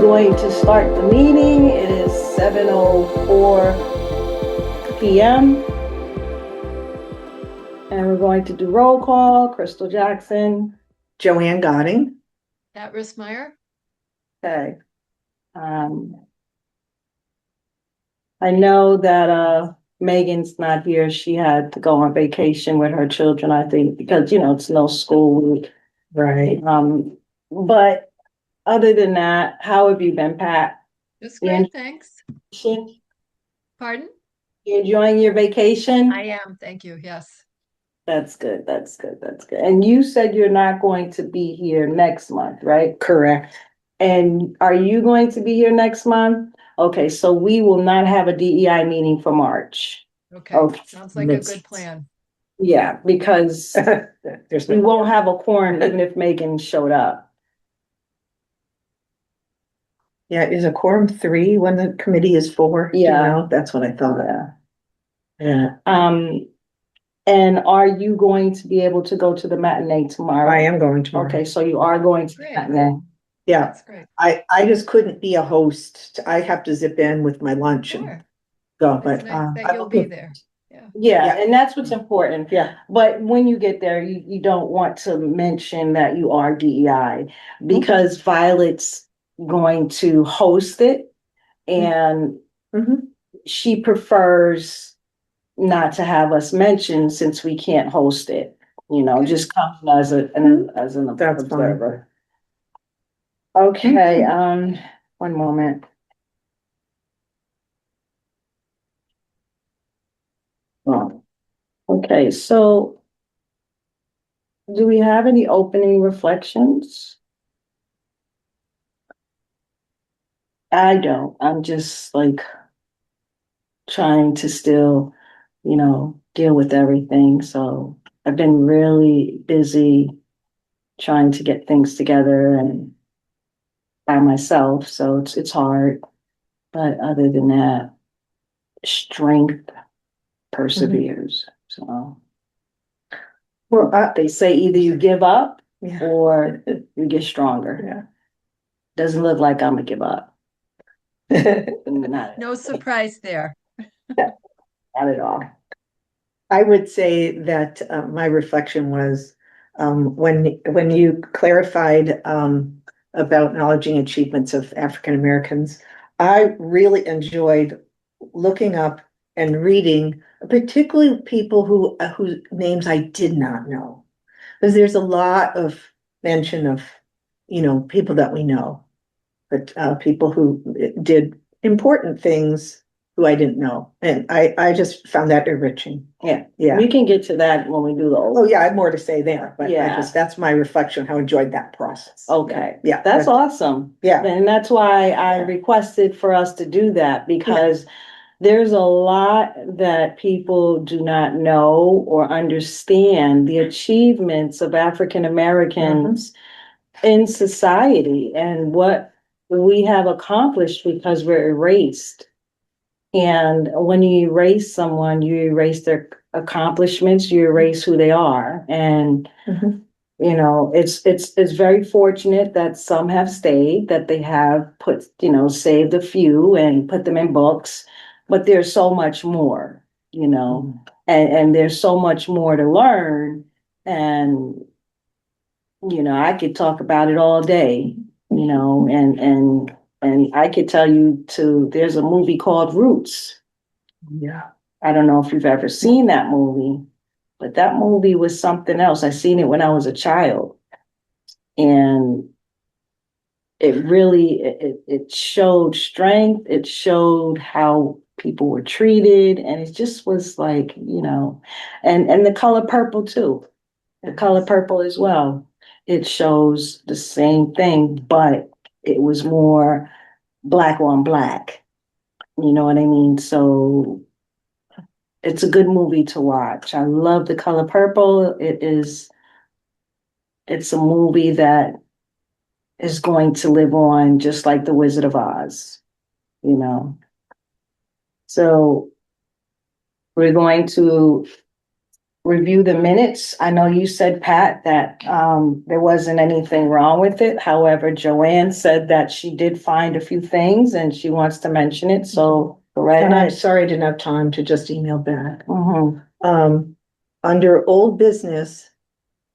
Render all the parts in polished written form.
going to start the meeting. It is 7:04 p.m. And we're going to do roll call. Crystal Jackson. Joanne Gotting. Pat Rismeyer. Okay. I know that Megan's not here. She had to go on vacation with her children, I think, because it's no school week. Right. But other than that, how have you been, Pat? Just great, thanks. You Pardon? enjoying your vacation? I am, thank you, yes. That's good, that's good, that's good. And you said you're not going to be here next month, right? Correct. And are you going to be here next month? Okay, so we will not have a DEI meeting for March. Okay, sounds like a good plan. Yeah, because we no, won't have a quorum even if Megan showed up. yeah, is a quorum 3 when the committee is 4? Yeah. That's what I thought. Yeah. Yeah. And are you going to be able to go to the matinee tomorrow? I am going tomorrow. Okay, so you are going to the Great. matinee. Yeah, That's great. I just couldn't be a host. I have to zip in with my lunch and Sure, go, it's but nice that I you'll will be do- there. Yeah, Yeah, Yeah. and that's what's important. Yeah. But when you get there, you don't want to mention that you are DEI because Violet's going to host it and Mhm. she prefers not to have us mention since we can't host it. Okay. Just come as an That's fine. observer. Okay, one moment. Oh, okay, so do we have any opening reflections? I don't. I'm just like trying to still, deal with everything. So I've been really busy trying to get things together and by myself. So it's hard. But other than that, strength perseveres. So Well, they say either you give up yeah. or you get stronger. Yeah. Doesn't look like I'm gonna give up. Not no surprise there. at all. I would say that my reflection was when you clarified about acknowledging achievements of African Americans, I really enjoyed looking up and reading, particularly people whose names I did not know, because there's a lot of mention of people that we know, but people who did important things who I didn't know. And I just found that enriching. Yeah. Yeah. We can get to that when we do the Oh, yeah, I have more to say there, but Yeah. that's my reflection, how I enjoyed that process. Okay. Yeah. That's awesome. Yeah. And that's why I Yeah. requested for us to do that because there's a lot that people do not know or understand the achievements of African Americans in society and what we have accomplished because we're erased. And when you erase someone, you erase their accomplishments, you erase who they are. And Mhm. it's very fortunate that some have stayed, that they have put, saved a few and put them in books, but there's so much more, and there's so much more to learn. And, I could talk about it all day, and I could tell you there's a movie called Roots. Yeah. I don't know if you've ever seen that movie, but that movie was something else. I seen it when I was a child. And it really it showed strength, it showed how people were treated, and it just was like, and The Color Purple too. The Color Purple as well. It shows the same thing, but it was more black on black. You know what I mean? So it's a good movie to watch. I love The Color Purple. It's a movie that is going to live on just like The Wizard of Oz, you know. So we're going to review the minutes. I know you said, Pat, that there wasn't anything wrong with it. However, Joanne said that she did find a few things and she wants to mention it, so go right And I'm ahead. sorry I didn't have time to just email back. Mhm. Under old business,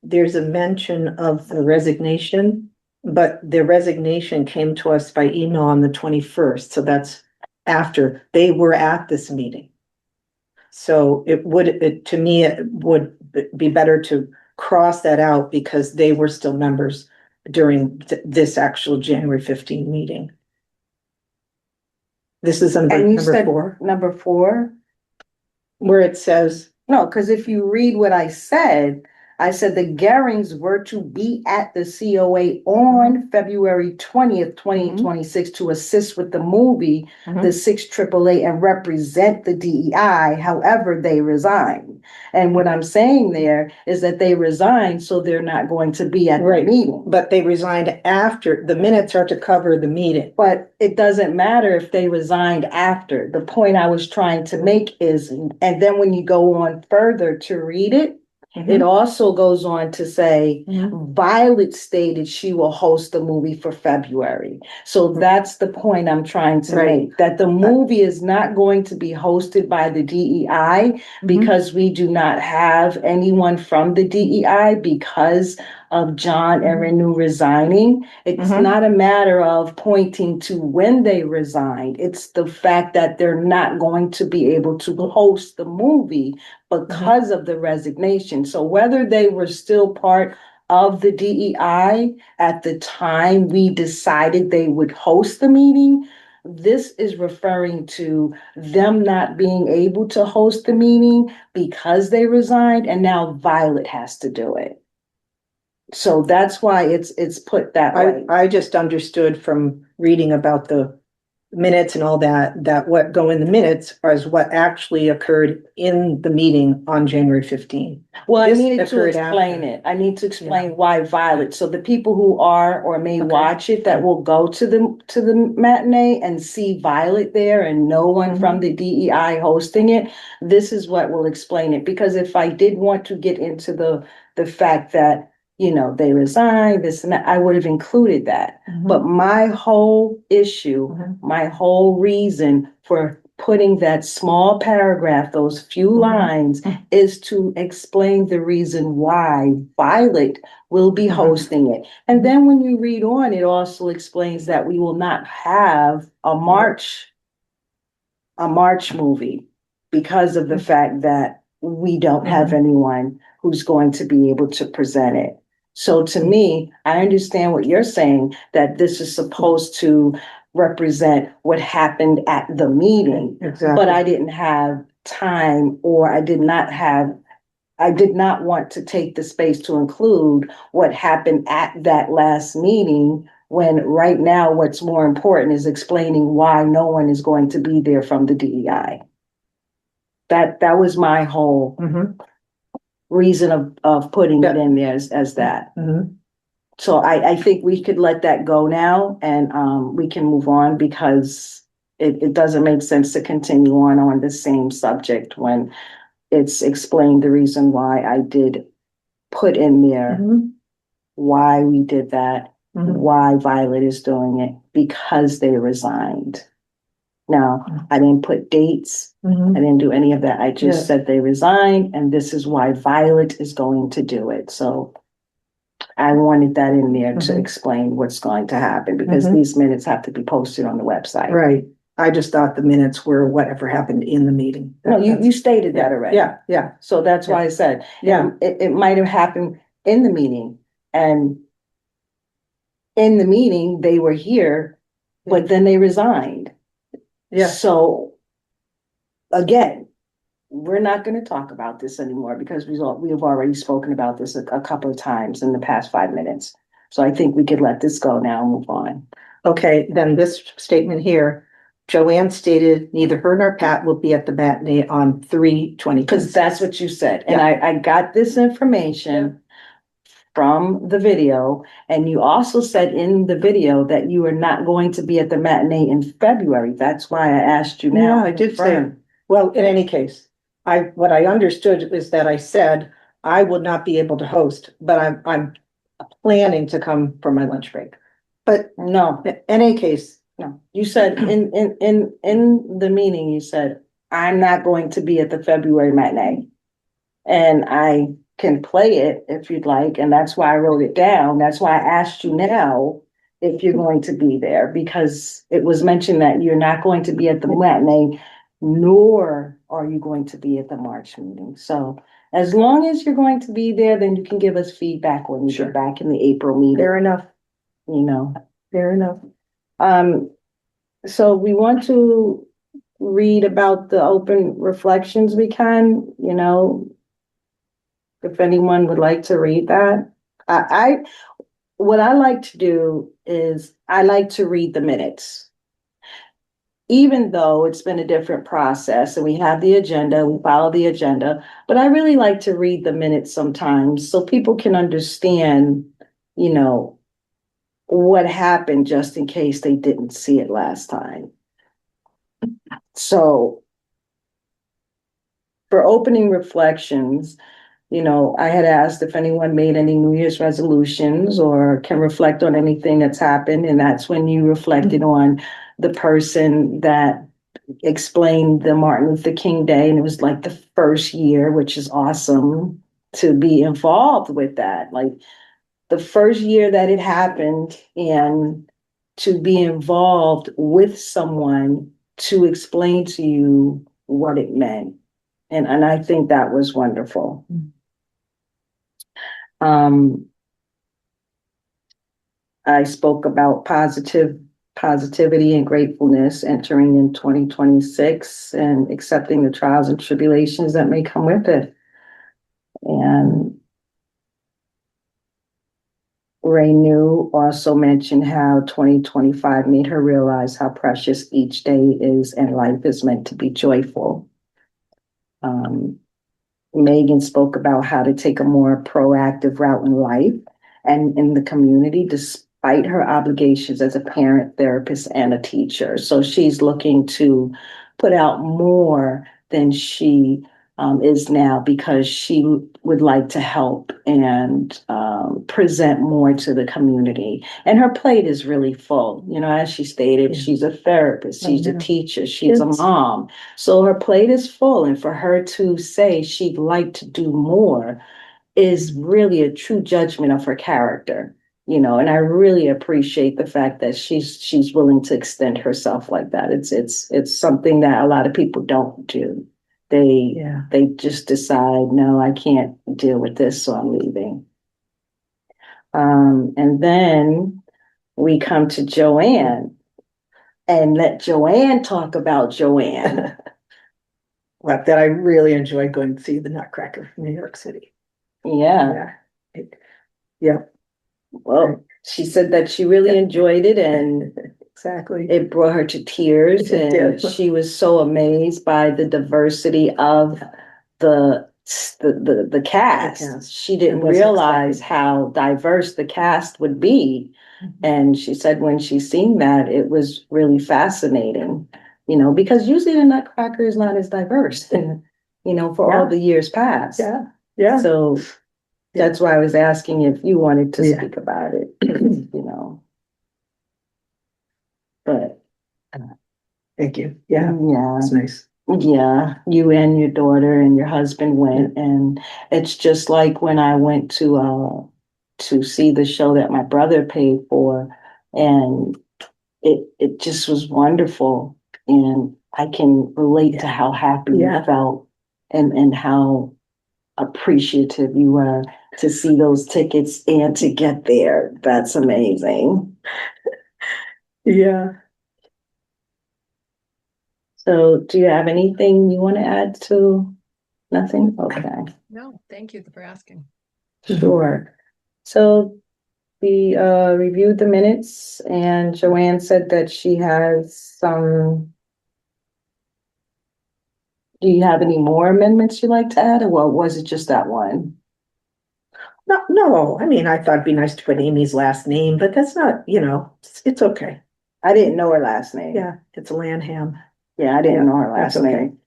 there's a mention of the resignation, but the resignation came to us by email on the 21st, so that's after they were at this meeting. So to me, it would be better to cross that out because they were still members during this actual January 15 meeting. This is under And you number said 4, number 4? where it says, No, because if you read what I said the Garings were to be at the COA on February 20th, 2026 to assist with the movie, the 6 AAA, and represent the DEI. However, they resigned. And what I'm saying there is that they resigned, so they're not going to be at the Right. meeting. but they resigned after, the minutes are to cover the meeting. But it doesn't matter if they resigned after. The point I was trying to make is, and then when you go on further to read it, it also goes on to say, Violet stated she will host the movie for February. So that's the point I'm trying to Right. make, that the movie is not going to be hosted by the DEI because we do not have anyone from the DEI because of John and Renew resigning. It's not a matter of pointing to when they resigned. It's the fact that they're not going to be able to host the movie because of the resignation. So whether they were still part of the DEI at the time we decided they would host the meeting, this is referring to them not being able to host the meeting because they resigned, and now Violet has to do it. So that's why it's put that way. I just understood from reading about the minutes and all that, that what go in the minutes is what actually occurred in the meeting on January 15. Well, I This needed to occurred explain after. it. I need to explain why Violet. So the people who are or may watch it that will go to the matinee and see Violet there and no one from the DEI hosting it, this is what will explain it. Because if I did want to get into the fact that, you know, they resigned, this and that, I would have included that. But my whole issue, my whole reason for putting that small paragraph, those few lines, is to explain the reason why Violet will be hosting it. And then when you read on, it also explains that we will not have a March movie because of the fact that we don't have anyone who's going to be able to present it. So to me, I understand what you're saying, that this is supposed to represent what happened at the meeting. Exactly. But I didn't have time, or I did not want to take the space to include what happened at that last meeting, when right now what's more important is explaining why no one is going to be there from the DEI. That was my whole reason of putting it in there as that. So I think we could let that go now, and we can move on, because it doesn't make sense to continue on the same subject when it's explained the reason why I did put in there why we did that, why Violet is doing it, because they resigned. Now, I didn't put dates. I didn't do any of that. I just said they resigned, and this is why Violet is going to do it. So I wanted that in there to explain what's going to happen, because these minutes have to be posted on the website. Right. I just thought the minutes were whatever happened in the meeting. No, you stated that already. Yeah. So that's why I said, Yeah. it might have happened in the meeting, and in the meeting, they were here, but then they resigned. Yeah. So again, we're not going to talk about this anymore, because we have already spoken about this a couple of times in the past 5 minutes. So I think we could let this go now and move on. Okay, then this statement here, Joanne stated neither her nor Pat will be at the matinee on 3/20. Because that's what you said. And I got this information from the video. And you also said in the video that you are not going to be at the matinee in February. That's why I asked you now. Yeah, I did say, well, in any case, what I understood is that I said I will not be able to host, but I'm planning to come for my lunch break. But No, in any case, no, you said in the meeting, you said, I'm not going to be at the February matinee. And I can play it if you'd like, and that's why I wrote it down. That's why I asked you now if you're going to be there, because it was mentioned that you're not going to be at the matinee, nor are you going to be at the March meeting. So as long as you're going to be there, then you can give us feedback when you Sure. get back in the April meeting, fair enough, you know. fair enough. So we want to read about the open reflections we can, if anyone would like to read that. What I like to do is I like to read the minutes. Even though it's been a different process and we have the agenda, we follow the agenda, but I really like to read the minutes sometimes so people can understand, what happened just in case they didn't see it last time. So for opening reflections, I had asked if anyone made any New Year's resolutions or can reflect on anything that's happened. And that's when you reflected on the person that explained the Martin Luther King Day. And it was like the first year, which is awesome to be involved with that. Like the first year that it happened, and to be involved with someone to explain to you what it meant. And I think that was wonderful. I spoke about positivity and gratefulness entering in 2026 and accepting the trials and tribulations that may come with it. And Ray New also mentioned how 2025 made her realize how precious each day is and life is meant to be joyful. Megan spoke about how to take a more proactive route in life and in the community, despite her obligations as a parent, therapist, and a teacher. So she's looking to put out more than she is now, because she would like to help and present more to the community. And her plate is really full. As she stated, Yeah. she's a therapist, she's a know. teacher, she's a It's- mom. So her plate is full. And for her to say she'd like to do more is really a true judgment of her character. And I really appreciate the fact that she's willing to extend herself like that. It's something that a lot of people don't do. They just decide, no, I can't deal with this, so I'm leaving. And then we come to Joanne and let Joanne talk about Joanne. Well, that I really enjoyed going to see the Nutcracker from New York City. Yeah. Yeah. Well, she said that she really enjoyed it and Exactly. it brought her to tears, It and did. she was so amazed by the diversity of the cast. cast. She didn't It wasn't realize expected. how diverse the cast would be. And she said when she seen that, it was really fascinating, because usually the Nutcracker is not as diverse, for all Yeah. the years past. Yeah. So that's why I was asking if you wanted to Yeah. speak about it, but Thank you. Yeah. yeah. That's nice. Yeah, you and your daughter and your husband went, and it's just like when I went to see the show that my brother paid for, and it just was wonderful, and I can relate to how happy you felt and how appreciative you were to see those tickets and to get there. That's amazing. Yeah. So do you have anything you want to add to? Nothing? Okay. No, thank you for asking. Sure. So we reviewed the minutes, and Joanne said that she has some. Do you have any more amendments you'd like to add, or was it just that one? No, I mean, I thought it'd be nice to put Amy's last name, but that's not, it's okay. I didn't know her last name. Yeah, it's Lanham. Yeah, I didn't know her That's last okay. name.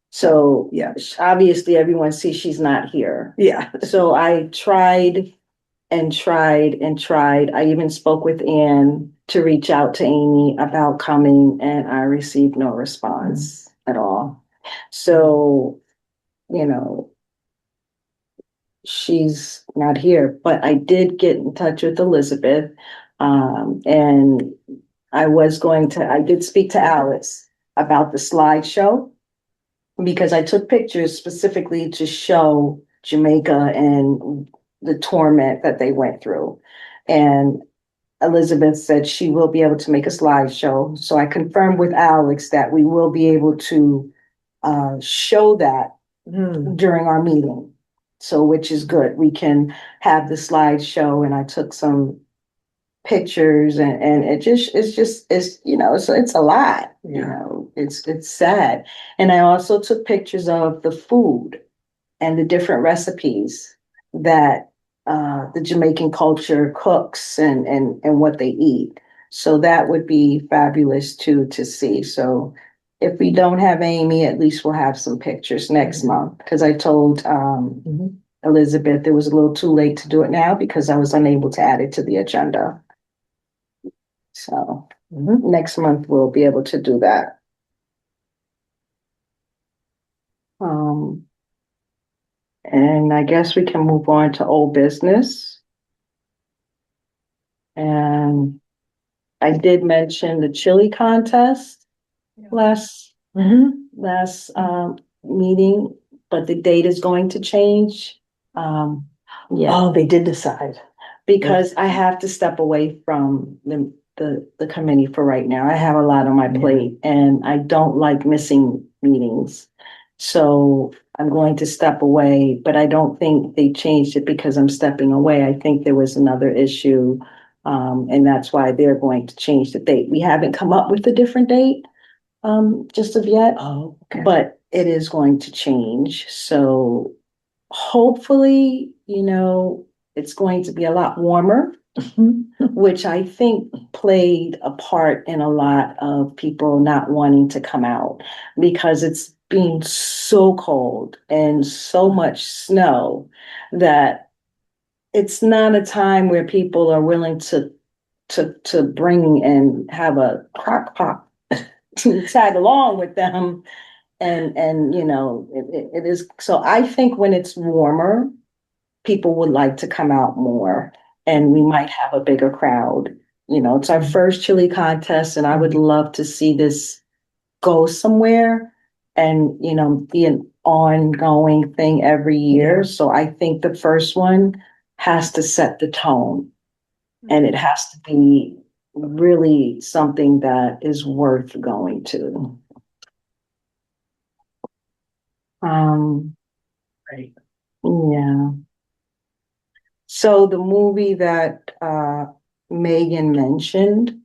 So Yeah. obviously everyone sees she's not here. Yeah. So I tried and tried and tried. I even spoke with Anne to reach out to Amy about coming, and I received no response at all. So, you know, she's not here, but I did get in touch with Elizabeth. And I did speak to Alice about the slideshow because I took pictures specifically to show Jamaica and the torment that they went through. And Elizabeth said she will be able to make a slideshow. So I confirmed with Alex that we will be able to show that during our meeting. So, which is good. We can have the slideshow, and I took some pictures, and it's a lot, Yeah. it's sad. And I also took pictures of the food and the different recipes that the Jamaican culture cooks, and what they eat. So that would be fabulous too to see. So if we don't have Amy, at least we'll have some pictures next month. Because I told Elizabeth it was a little too late to do it now because I was unable to add it to the agenda. So next month we'll be able to do that. Um, and I guess we can move on to old business. And I did mention the chili contest Yeah. last meeting, but the date is going to change. Yeah, Oh, they did decide. because I have to step away from the committee for right now. I have a lot on my plate, and I don't like missing meetings. So I'm going to step away, but I don't think they changed it because I'm stepping away. I think there was another issue. And that's why they're going to change the date. We haven't come up with a different date, just of yet, Oh, okay. but it is going to change. So hopefully, it's going to be a lot warmer, which I think played a part in a lot of people not wanting to come out because it's being so cold and so much snow that it's not a time where people are willing to bring and have a crock pot to tag along with them. And it is, so I think when it's warmer, people would like to come out more, and we might have a bigger crowd. It's our first chili contest, and I would love to see this go somewhere and, be an ongoing thing every year. Yeah. So I think the first one has to set the tone, and it has to be really something that is worth going to. Right. Yeah. So the movie that Megan mentioned,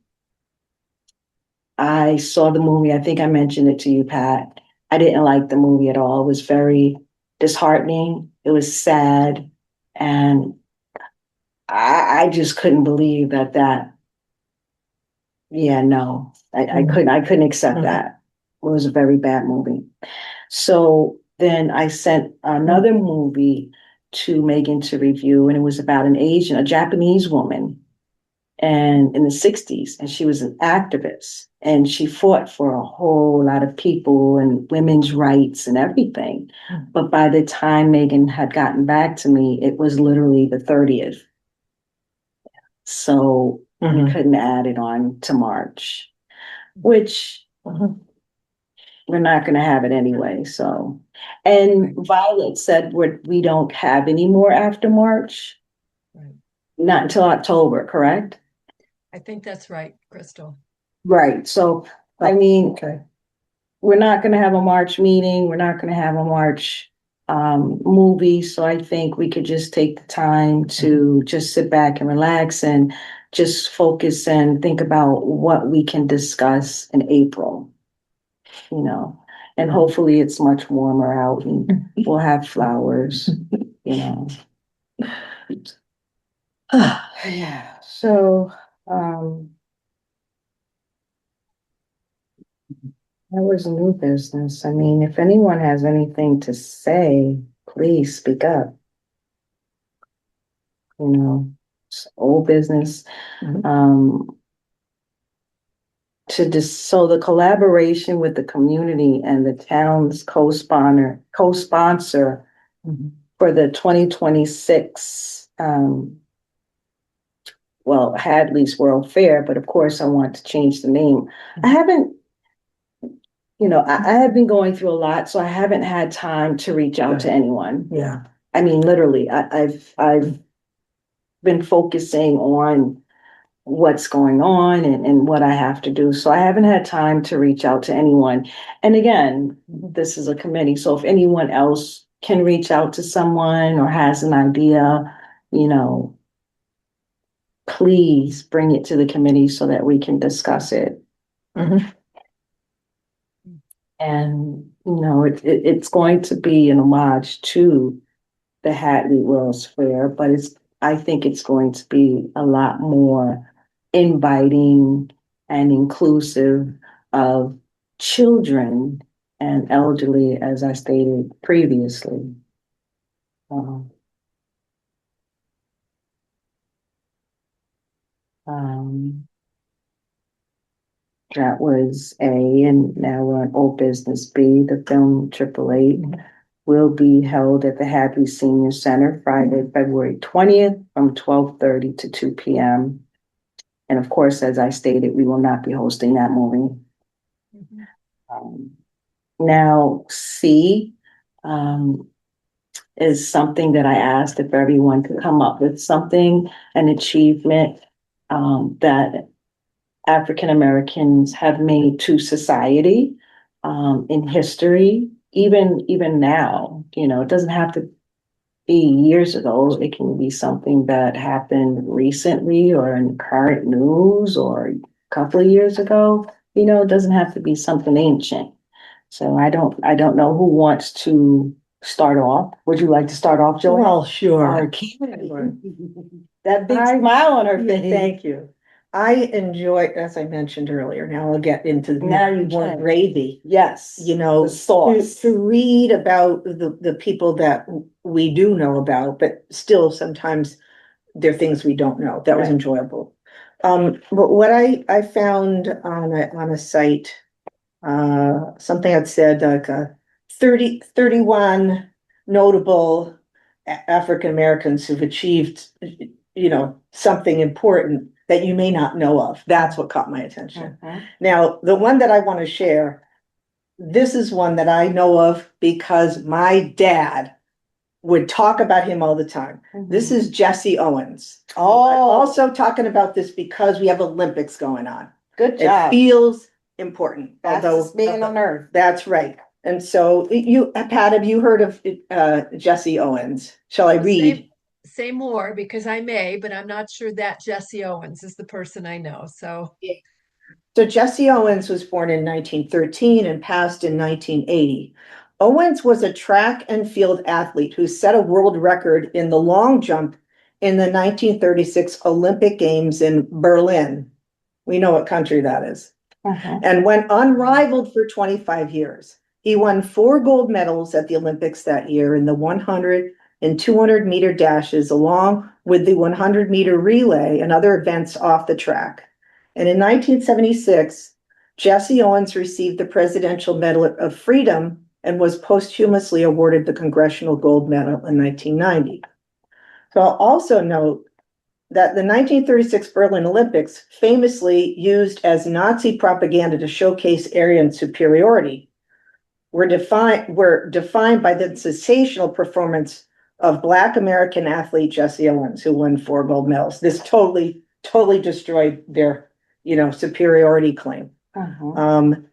I saw the movie. I think I mentioned it to you, Pat. I didn't like the movie at all. It was very disheartening. It was sad. And I just couldn't believe that, yeah, no, I couldn't accept that. It was a very bad movie. So then I sent another movie to Megan to review, and it was about a Japanese woman, and in the 60s, and she was an activist, and she fought for a whole lot of people and women's rights and everything. But by the time Megan had gotten back to me, it was literally the 30th. So we couldn't add it on to March, which we're not going to have it anyway. So, and Violet said we don't have any more after March, Right. not until October, correct? I think that's right, Crystal. Right. So, I mean, Okay. we're not going to have a March meeting. We're not going to have a March movie. So I think we could just take the time to just sit back and relax and just focus and think about what we can discuss in April, and hopefully it's much warmer out and we'll have flowers, you know. Yeah. So, That was new business. I mean, if anyone has anything to say, please speak up. You know, it's old business. Mhm. So the collaboration with the community and the town's co-sponsor Mhm. for the 2026, Hadley's World Fair, but of course I want to change the name. I haven't, I have been going through a lot, so I haven't had time to reach out to anyone. Yeah. I mean, literally, I've been focusing on what's going on and what I have to do. So I haven't had time to reach out to anyone. And again, this is a committee. So if anyone else can reach out to someone or has an idea, you know, please bring it to the committee so that we can discuss it. Mhm. And, it's going to be an homage to the Hadley World's Fair, but I think it's going to be a lot more inviting and inclusive of children and elderly, as I stated previously. Um, um, that was A, and now we're on old business B. The film AAA will be held at the Hadley Senior Center Friday, February 20th from 12:30 to 2 p.m. And of course, as I stated, we will not be hosting that movie. Mhm. Um, Now, C, um, is something that I asked if everyone could come up with something, an achievement, that African Americans have made to society, in history, even now. It doesn't have to be years ago. It can be something that happened recently or in current news or a couple of years ago. It doesn't have to be something ancient. So I don't know who wants to start off. Would you like to start off, Joanne? Well, sure. Sure. That big I- smile on her face. Thank you. I enjoy, as I mentioned earlier, now I'll get into the Now you more can. gravy. Yes. You know, The sauce. to read about the people that we do know about, but still sometimes there are things we don't know. That was Right. enjoyable. But what I found on a site, something that said like 31 notable African Americans who've achieved, something important that you may not know of. That's what caught my attention. Mhm. Now, the one that I want to share, this is one that I know of because my dad would talk about him all the time. This is Jesse Owens. I'm Oh, also talking about this because we have Olympics going on. good It job. feels important, Fastest man on earth. that's right. And so Pat, have you heard of Jesse Owens? Shall I read? Say more because I may, but I'm not sure that Jesse Owens is the person I know. So So Jesse Owens was born in 1913 and passed in 1980. Owens was a track and field athlete who set a world record in the long jump in the 1936 Olympic Games in Berlin. We know what country that is. Mhm. And went unrivaled for 25 years. He won 4 gold medals at the Olympics that year in the 100 and 200-meter dashes, along with the 100-meter relay and other events off the track. And in 1976, Jesse Owens received the Presidential Medal of Freedom and was posthumously awarded the Congressional Gold Medal in 1990. So I'll also note that the 1936 Berlin Olympics, famously used as Nazi propaganda to showcase Aryan superiority, were defined by the sensational performance of Black American athlete Jesse Owens, who won 4 gold medals. This totally destroyed their, superiority claim. Mhm.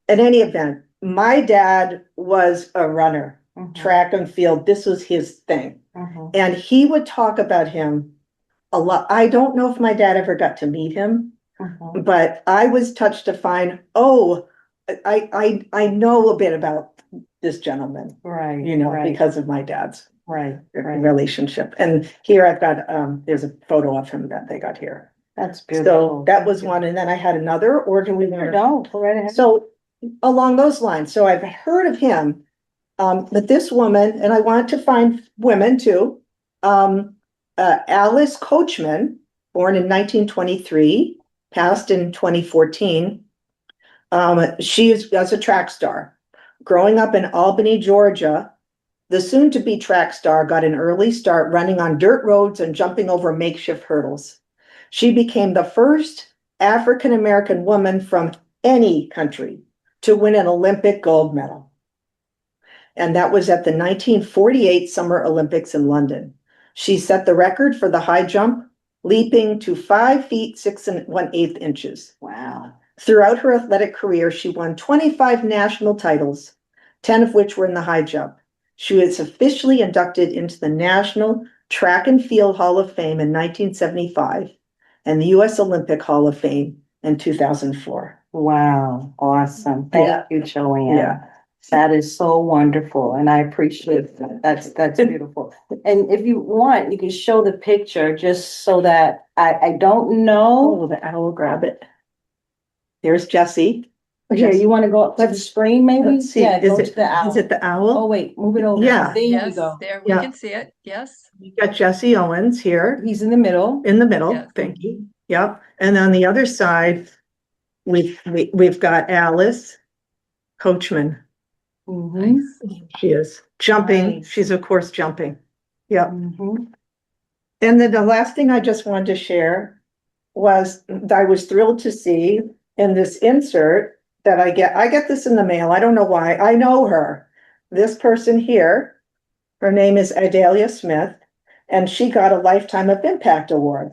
In any event, my dad was a runner, Mhm. track and field. This was his thing. Mhm. And he would talk about him a lot. I don't know if my dad ever got to meet him, Mhm. but I was touched to find, I know a bit about this gentleman, Right. Right. because of my dad's Right. Right. relationship. And here I've got, there's a photo of him that they got here. That's So beautiful. that was one. And then I had another, or do we want to? No, go right ahead. So along those lines. So I've heard of him. But this woman, and I wanted to find women too. Alice Coachman, born in 1923, passed in 2014. She was a track star. Growing up in Albany, Georgia, the soon-to-be track star got an early start running on dirt roads and jumping over makeshift hurdles. She became the first African-American woman from any country to win an Olympic gold medal. And that was at the 1948 Summer Olympics in London. She set the record for the high jump, leaping to 5 feet 6 1/8 inches. Wow. Throughout her athletic career, she won 25 national titles, 10 of which were in the high jump. She was officially inducted into the National Track and Field Hall of Fame in 1975 and the U.S. Olympic Hall of Fame in 2004. Wow, awesome. Yeah. Thank you, Joanne. Yeah. That is so wonderful, and I appreciate that. That's beautiful. And if you want, you can show the picture just so that I don't know. Oh, I will grab it. There's Jessie. Here, you want to go up to the Let's- screen, maybe? Let's see. Yeah, Is go it, to the is owl. it the Oh, owl? wait, move it over. Yeah. There you Yes, go. there, we Yeah. can see it. Yes. You got Jesse Owens here He's in the middle. in the middle. Yes. Thank you. Yep. And on the other side, we've got Alice Coachman. Mhm. She is jumping. Nice. She's of course jumping. Yep. Mhm. And then the last thing I just wanted to share was I was thrilled to see in this insert that I get this in the mail. I don't know why. I know her. This person here, her name is Idalia Smith, and she got a Lifetime of Impact Award.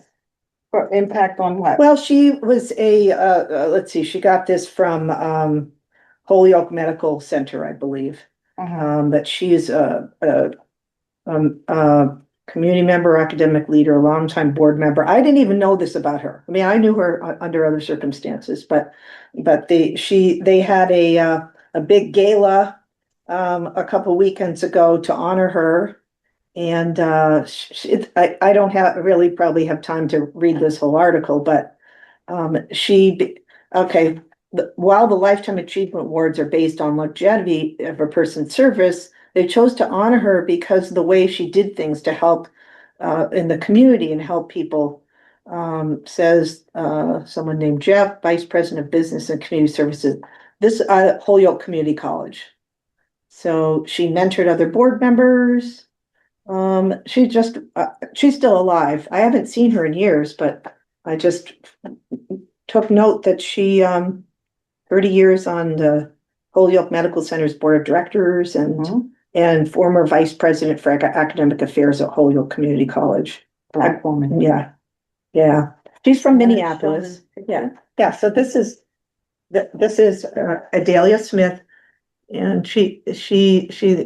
For impact on what? Well, she was let's see, she got this from Holyoke Medical Center, I believe. But she's a community member, academic leader, a longtime board member. I didn't even know this about her. I mean, I knew her under other circumstances, but they had a big gala a couple weekends ago to honor her. And I don't really probably have time to read this whole article, but while the Lifetime Achievement Awards are based on longevity of a person's service, they chose to honor her because of the way she did things to help in the community and help people. Says someone named Jeff, Vice President of Business and Community Services, this Holyoke Community College. So she mentored other board members. She's still alive. I haven't seen her in years, but I just took note that she 30 years on the Holyoke Medical Center's board of directors and former vice president for academic affairs at Holyoke Community College. Black woman. Yeah. She's from Yeah, Minneapolis. show Yeah. So this is Adalia Smith. And she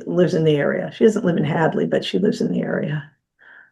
lives in the area. She doesn't live in Hadley, but she lives in the area.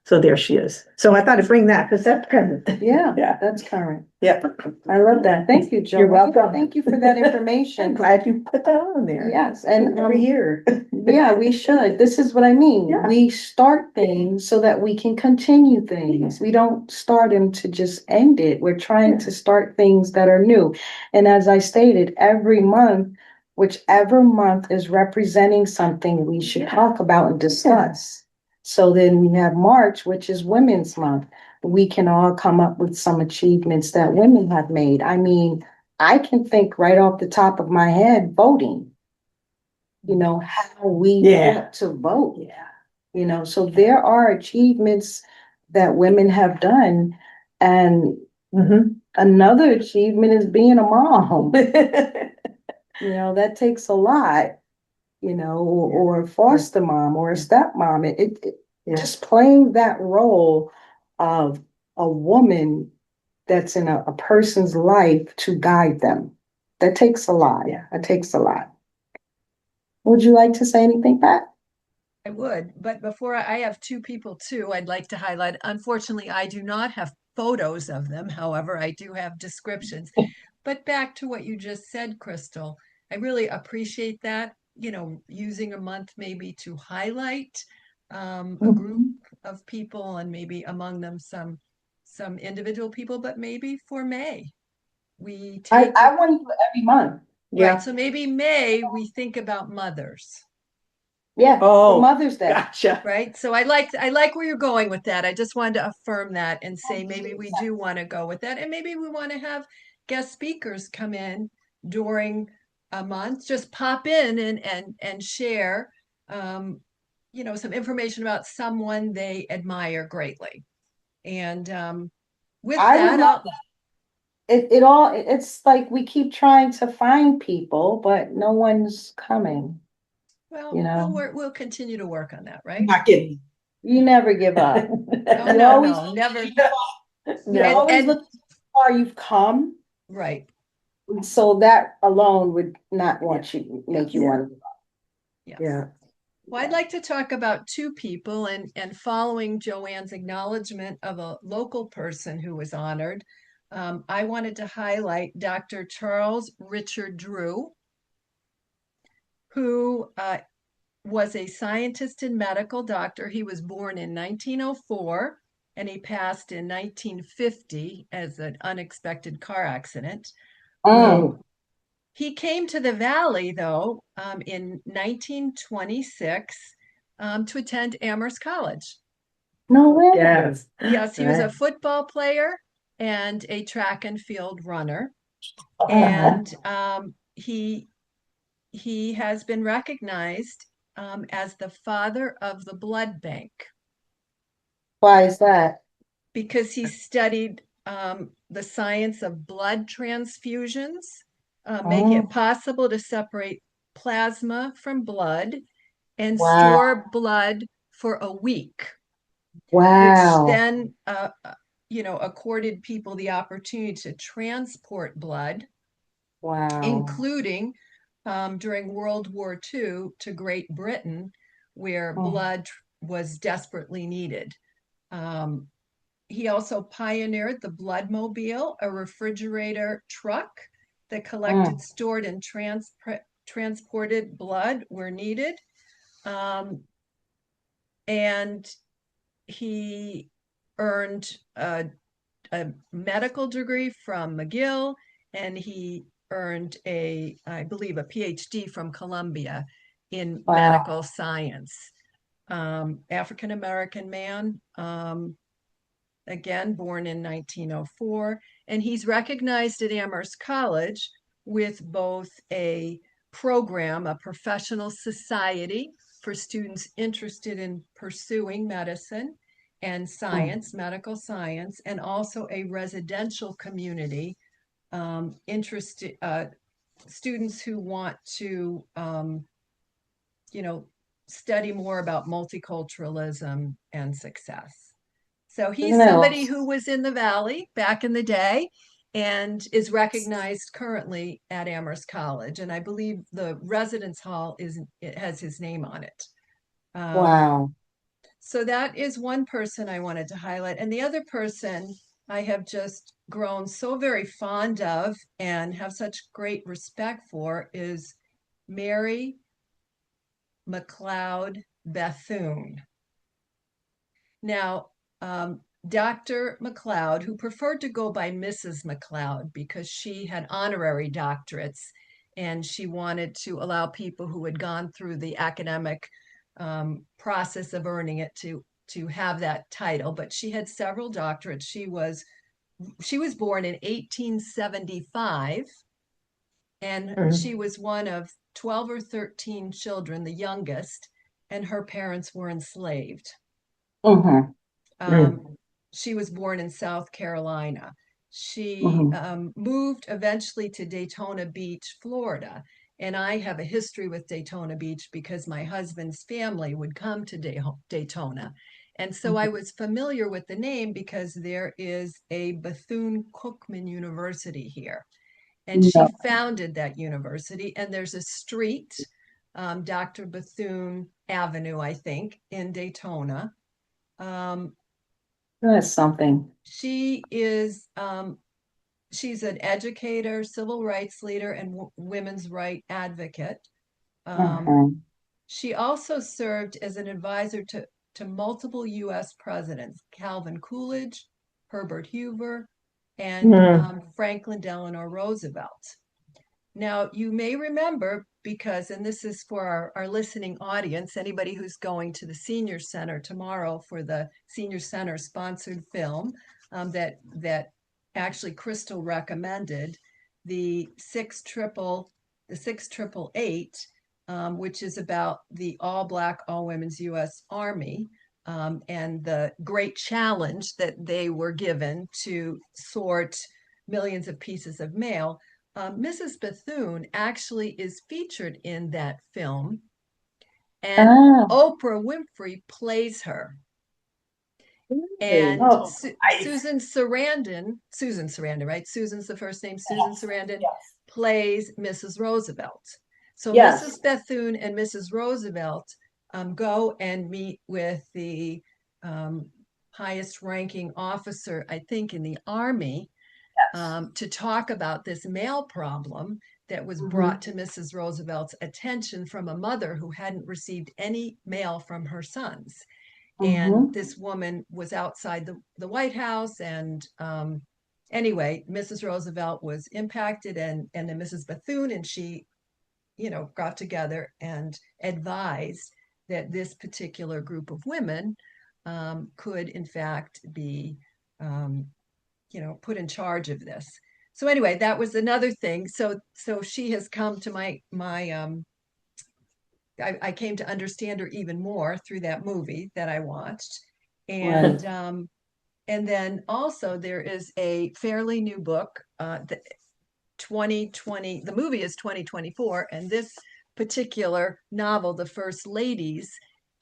So there she is. So I thought I'd bring that because that's present. Yeah, Yeah. that's current. Yeah. I love that. Thank you, Joe. You're welcome. Thank you for that I'm information. glad you put that on there. Yes, and Every year. yeah, we should. This is what I mean. Yeah. We start things so that we can continue things. We don't start them to just end it. We're trying to start things that are new. And as I stated, every month, whichever month is representing something we should talk about and discuss. So then we have March, which is Women's Month. We can all come up with some achievements that women have made. I mean, I can think right off the top of my head, voting. You know, how we get to vote. Yeah. You know, so there are achievements that women have done. And another achievement is being a mom. You know, that takes a lot, you know, or a foster mom or a stepmom. It just playing that role of a woman that's in a person's life to guide them. That takes a lot. Yeah. It takes a lot. Would you like to say anything, Pat? I would, but before I have two people too, I'd like to highlight, unfortunately, I do not have photos of them. However, I do have descriptions. But back to what you just said, Crystal, I really appreciate that, you know, using a month maybe to highlight a group of people and maybe among them some individual people, but maybe for May, we take I want to do it every month. Right, so maybe May, we think about mothers, Yeah, for Oh, Mother's Day. gotcha. right? So I like where you're going with that. I just wanted to affirm that and say maybe we do want to go with that. And maybe we want to have guest speakers come in during a month, just pop in and share some information about someone they admire greatly. And with I would that, love it's like we keep trying to find people, but no one's coming, well, you know? we'll continue to work on that, I'm right? not kidding. You never give up. Oh, You no, always, no, never. you No. always And look how far you've come. right. So that alone would not want you, make you Yeah. want to. Yes. Yeah. Well, I'd like to talk about two people and following Joanne's acknowledgement of a local person who was honored. I wanted to highlight Dr. Charles Richard Drew, who was a scientist and medical doctor. He was born in 1904 and he passed in 1950 as an unexpected car accident. Mm. He came to the Valley, though, in 1926 to attend Amherst College. No way. Yes. Yes, he was a Right. football player and a track and field runner. Uh-huh. And he has been recognized as the father of the blood bank Why is that? because he studied the science of blood transfusions, making it Mm. possible to separate plasma from blood and Wow. store blood for a week, which Wow. then accorded people the opportunity to transport blood, Wow. including during World War II to Great Britain, where Mm. blood was desperately needed. He also pioneered the Bloodmobile, a refrigerator truck that collected, Mm. stored, and transported blood where needed. And he earned a medical degree from McGill, and he earned I believe, a PhD from Columbia in Wow. medical science. African American man, again, born in 1904, and he's recognized at Amherst College with both a program, a professional society for students interested in pursuing medicine and science, medical science, and also a residential community interested students who want to study more about multiculturalism and success. So he's Isn't that somebody awesome? who was in the Valley back in the day and is recognized currently at Amherst College. And I believe the residence hall it has his name on it. Wow. So that is one person I wanted to highlight. And the other person I have just grown so very fond of and have such great respect for is Mary McLeod Bethune. Now, Dr. McLeod, who preferred to go by Mrs. McLeod because she had honorary doctorates and she wanted to allow people who had gone through the academic process of earning it to have that title. But she had several doctorates. She was born in 1875, and she was one of 12 or 13 children, the youngest, and her parents were enslaved. Mm-hmm. She was born in South Carolina. She Mm-hmm. moved eventually to Daytona Beach, Florida. And I have a history with Daytona Beach because my husband's family would come to Daytona. And so I was familiar with the name because there is a Bethune-Cookman University here. And she No. founded that university. And there's a street, Dr. Bethune Avenue, I think, in Daytona. That's something. She is she's an educator, civil rights leader, and women's right advocate. Mm-hmm. She also served as an advisor to multiple U.S. presidents, Calvin Coolidge, Herbert Hoover, and Franklin Delano Roosevelt. Now, you may remember because, and this is for our listening audience, anybody who's going to the Senior Center tomorrow for the Senior Center sponsored film that actually Crystal recommended, the 6888, which is about the all Black, all women's U.S. Army. And the great challenge that they were given to sort millions of pieces of mail. Mrs. Bethune actually is featured in that film, and Ah, Oprah Winfrey plays her. And Oh, nice. Susan Sarandon, right? Susan's the first name, Susan Sarandon yes, plays Mrs. Roosevelt. So yes. Mrs. Bethune and Mrs. Roosevelt go and meet with the highest ranking officer, I think, in the Army to talk about this mail problem that was brought to Mrs. Roosevelt's attention from a mother who hadn't received any mail from her sons. And Mhm. this woman was outside the White House. And anyway, Mrs. Roosevelt was impacted, and then Mrs. Bethune and she, got together and advised that this particular group of women could, in fact, be um, put in charge of this. So anyway, that was another thing. So she has come to my I came to understand her even more through that movie that I watched. Right. And then also there is a fairly new book, 2020, the movie is 2024, and this particular novel, The First Ladies,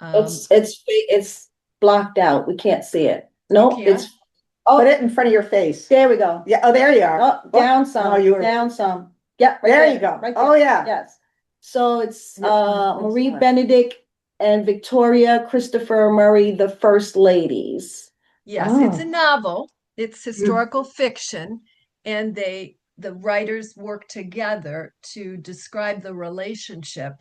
It's blocked out. We can't see it. you No, can't. Put oh, it in front of your face. there we go. Yeah, oh, there you are. Oh, down some, Oh, you were, down some. Yep, right there you go. right Oh, yeah. Yes. So it's Yep. Marie Excellent. Benedict and Victoria Christopher Murray, the First Ladies. Yes, it's a Oh. novel. It's historical fiction, and the writers work together to describe the relationship,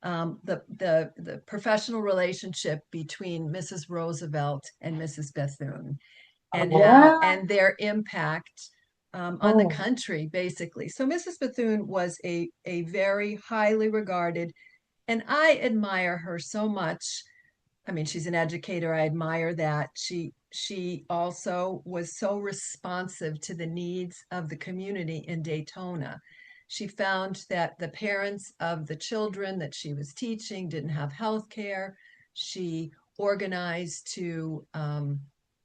the professional relationship between Mrs. Roosevelt and Mrs. Bethune, and Wow. their impact on the Oh. country, basically. So Mrs. Bethune was a very highly regarded, and I admire her so much. I mean, she's an educator. I admire that. She also was so responsive to the needs of the community in Daytona. She found that the parents of the children that she was teaching didn't have health care. She organized to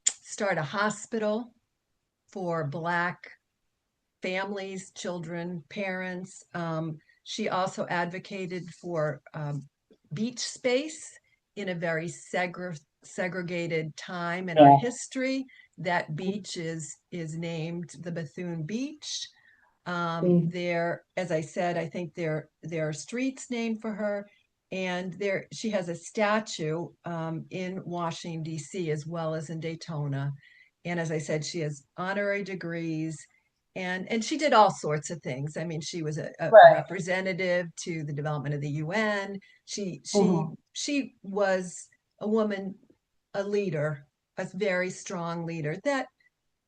start a hospital for Black families, children, parents. She also advocated for beach space in a very segregated time in our Yeah. history. That beach is named the Bethune Beach. Mm. There, as I said, I think there are streets named for her, and there she has a statue in Washington D.C. as well as in Daytona. And as I said, she has honorary degrees, and she did all sorts of things. I mean, she was a Right. representative to the development of the UN. Mhm. She was a woman, a leader, a very strong leader that,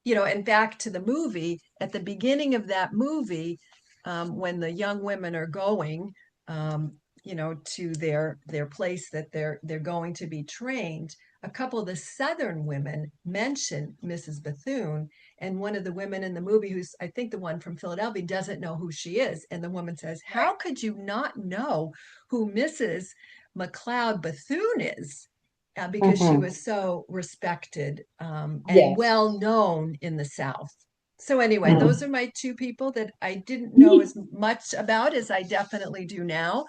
and back to the movie, at the beginning of that movie, when the young women are going, to their place that they're going to be trained, a couple of the Southern women mention Mrs. Bethune, and one of the women in the movie, who's I think the one from Philadelphia, doesn't know who she is, and the woman says, "How could you not know who Mrs. McLeod Bethune is?" Because she Mhm. was so respected and Yes. well known in the South. So anyway, Mhm. those are my two people that I didn't know as much about as I definitely do now.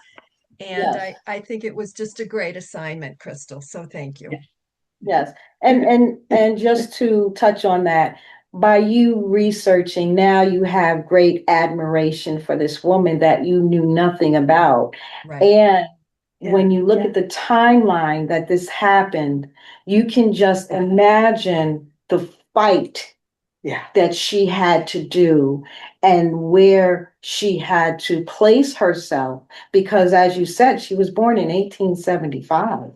And Yes. I think it was just a great assignment, Crystal. So thank you. Yes. And just to touch on that, by you researching now, you have great admiration for this woman that you knew nothing about. Right. And Yeah. when you look at the timeline that this happened, you can just imagine the fight Yeah. that she had to do and where she had to place herself. Because as you said, she was born in 1875.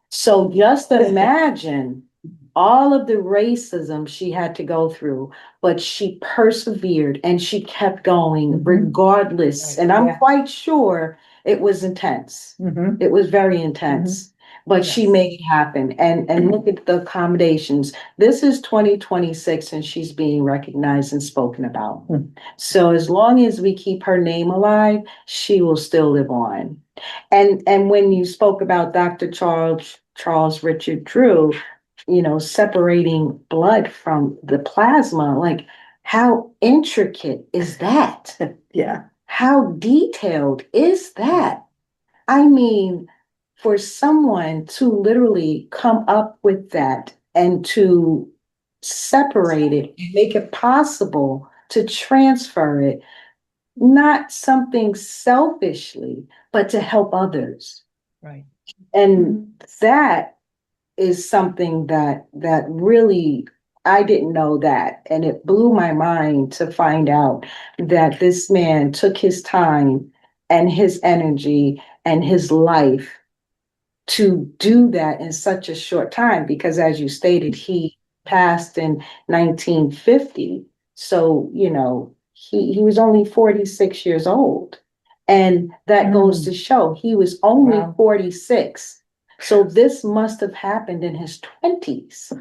So just imagine all of the racism she had to go through, but she persevered and she kept going Mhm. regardless. Right. And I'm Yeah. quite sure it was intense. Mhm. It was very intense, but she Yes. made it happen. And look at the accommodations. This is 2026 and she's being recognized and spoken about. Mm. So as long as we keep her name alive, she will still live on. And when you spoke about Dr. Charles Richard Drew, separating blood from the plasma, like how intricate is that? Yeah. How detailed is that? I mean, for someone to literally come up with that and to separate it, make it possible to transfer it, not something selfishly, but to help others. Right. And that is something that really I didn't know that. And it blew my mind to find out that this man took his time and his energy and his life to do that in such a short time, because as you stated, he passed in 1950. So, he was only 46 years old. And that goes to show he was only Wow. 46. So this must have happened in his 20s,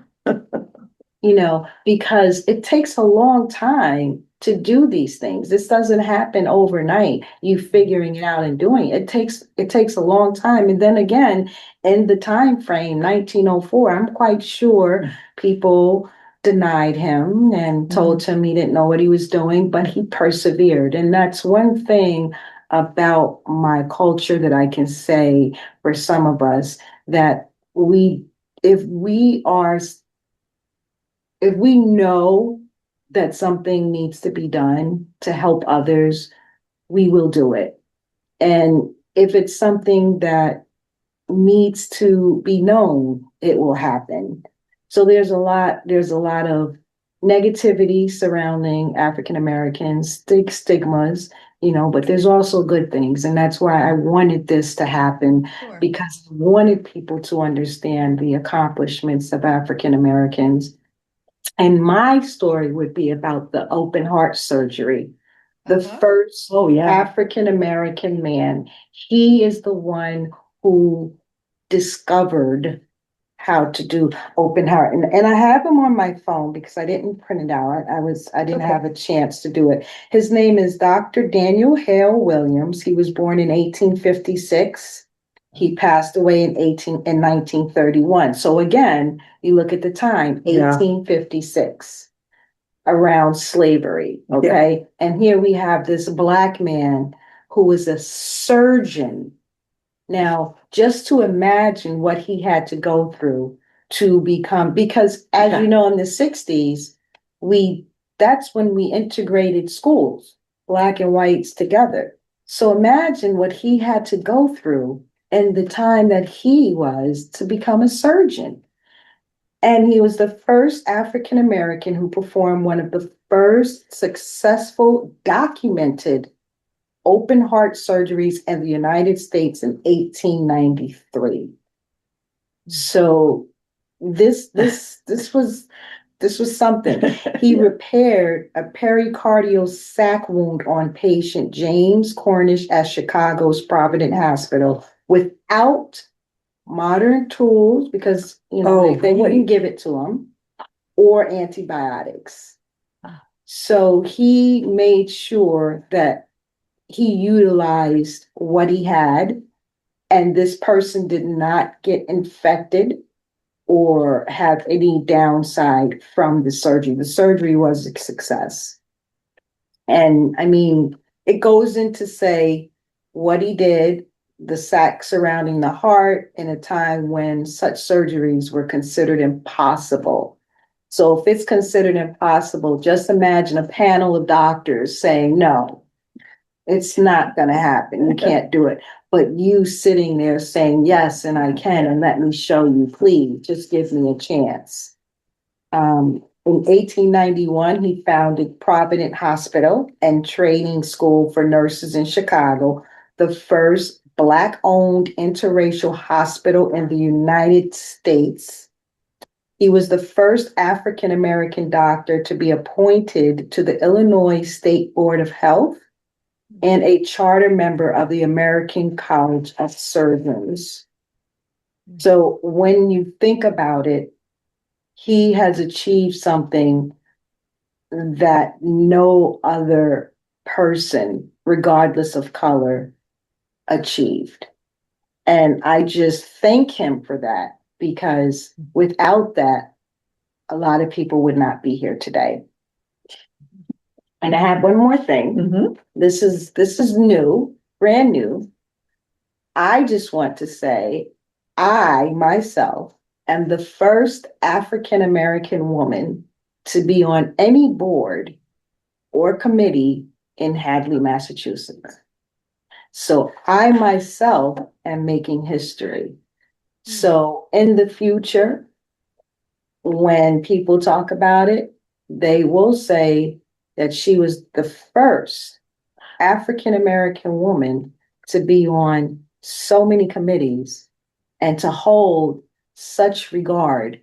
because it takes a long time to do these things. This doesn't happen overnight, you figuring it out and doing it. It takes a long time. And then again, in the time frame, 1904, I'm quite sure people denied him and told him he didn't know what he was doing, but he persevered. And that's one thing about my culture that I can say for some of us, that if we are if we know that something needs to be done to help others, we will do it. And if it's something that needs to be known, it will happen. So there's a lot of negativity surrounding African Americans, stigmas, but there's also good things. And that's why I wanted this to happen, Sure. because I wanted people to understand the accomplishments of African Americans. And my story would be about the open heart surgery. The Uh-huh. first Oh, yeah. African American man, he is the one who discovered how to do open heart. And I have him on my phone because I didn't print it out. I didn't Okay. have a chance to do it. His name is Dr. Daniel Hale Williams. He was born in 1856. He passed away in 1931. So again, you look at the time, Yeah. 1856, around slavery. Okay. And here we have this Black man who is a surgeon. Now, just to imagine what he had to go through to become, because as Okay. you know, in the 60s, that's when we integrated schools, Black and whites together. So imagine what he had to go through in the time that he was to become a surgeon. And he was the first African American who performed one of the first successful documented open heart surgeries in the United States in 1893. So this was something. He repaired a pericardial sac wound on patient James Cornish at Chicago's Providence Hospital without modern tools, because they wouldn't give it to him, or antibiotics. So he made sure that he utilized what he had, and this person did not get infected or have any downside from the surgery. The surgery was a success. And I mean, it goes in to say what he did, the sac surrounding the heart, in a time when such surgeries were considered impossible. So if it's considered impossible, just imagine a panel of doctors saying, no, it's not going to happen. You can't do it. But you sitting there saying, yes, and I can, and let me show you, please, just give me a chance. In 1891, he founded Providence Hospital and Training School for Nurses in Chicago, the first Black-owned interracial hospital in the United States. He was the first African-American doctor to be appointed to the Illinois State Board of Health and a charter member of the American College of Surgeons. So when you think about it, he has achieved something that no other person, regardless of color, achieved. And I just thank him for that, because without that, a lot of people would not be here today. And I have one more thing. Mhm. This is new, brand new. I just want to say, I myself am the first African American woman to be on any board or committee in Hadley, Massachusetts. So I myself am making history. So in the future, when people talk about it, they will say that she was the first African American woman to be on so many committees and to hold such regard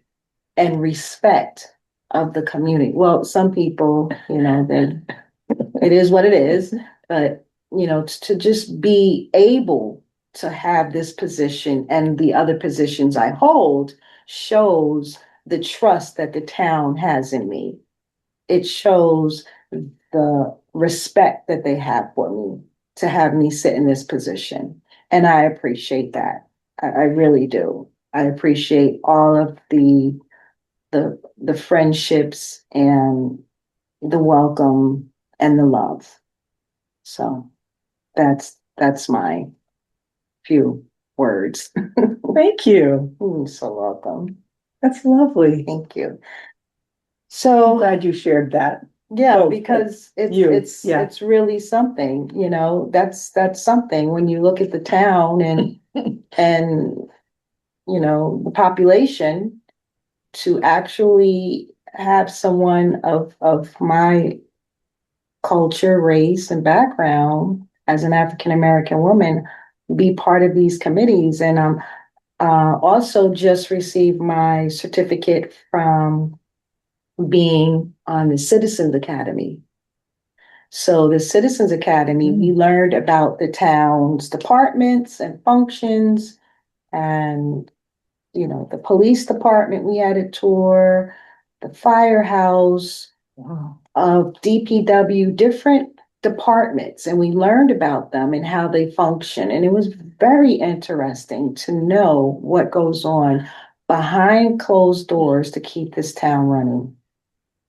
and respect of the community. Well, some people, it is what it is, but to just be able to have this position and the other positions I hold shows the trust that the town has in me. It shows the respect that they have for me to have me sit in this position. And I appreciate that. I really do. I appreciate all of the friendships and the welcome and the love. So that's my few words. Thank you. You're so welcome. That's lovely. Thank you. I'm So glad you shared that. yeah, Oh, because you, yeah. it's really something, that's something when you look at the town and the population, to actually have someone of my culture, race, and background as an African American woman be part of these committees. And also just received my certificate from being on the Citizens Academy. So the Citizens Academy, we learned about the town's departments and functions, and the police department, we had a tour, the firehouse, of DPW, different departments, and we learned about them and how they function. And it was very interesting to know what goes on behind closed doors to keep this town running.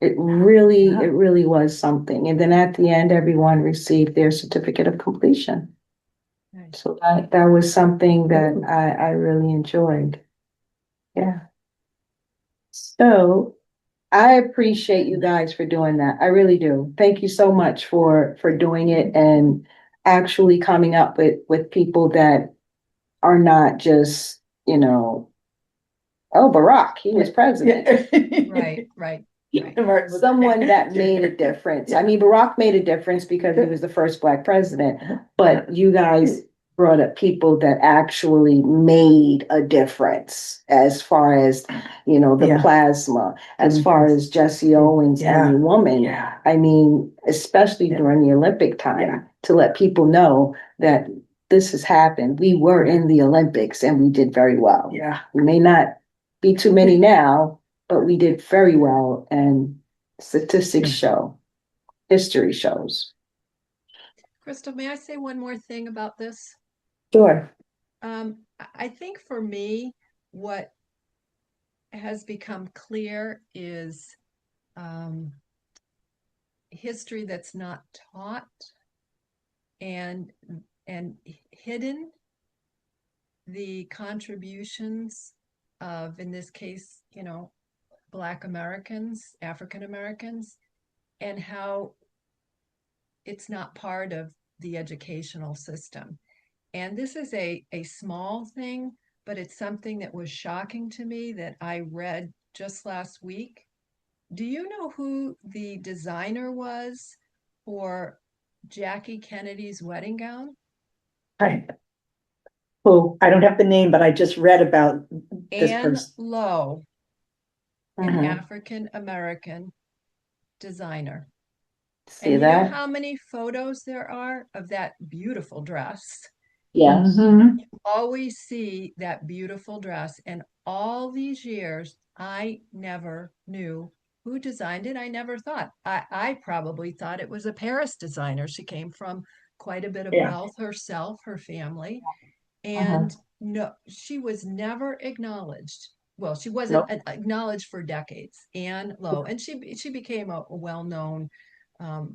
It really was something. And then at the end, everyone received their certificate of completion. Nice. So that was something that I really enjoyed. Yeah. So I appreciate you guys for doing that. I really do. Thank you so much for doing it and actually coming up with people that are not just, oh, Barack, he was president. Right, right. Someone that made a difference. I mean, Barack made a difference because he was the first Black president, but you guys brought up people that actually made a difference as far as, the Yeah. plasma, as far as Jesse Owens and the woman. Yeah. I mean, especially during the Olympic time, to let people know that this has happened. We were in the Olympics and we did very well. Yeah. We may not be too many now, but we did very well, and statistics show, history shows. Crystal, may I say one more thing about this? Sure. I think for me, what has become clear is history that's not taught and hidden, the contributions of, in this case, Black Americans, African Americans, and how it's not part of the educational system. And this is a small thing, but it's something that was shocking to me that I read just last week. Do you know who the designer was for Jackie Kennedy's wedding gown? Oh, I don't have the name, but I just read about this Anne person. Lowe. an Mhm. African American designer. See And you know that? how many photos there are of that beautiful dress? Yes. Mhm. Always see that beautiful dress. And all these years, I never knew who designed it. I never thought. I probably thought it was a Paris designer. She came from quite a bit of Yeah. wealth herself, her family. Uh-huh. And no, she was never acknowledged. Well, she wasn't Nope. acknowledged for decades. Anne Lowe, and she became a well-known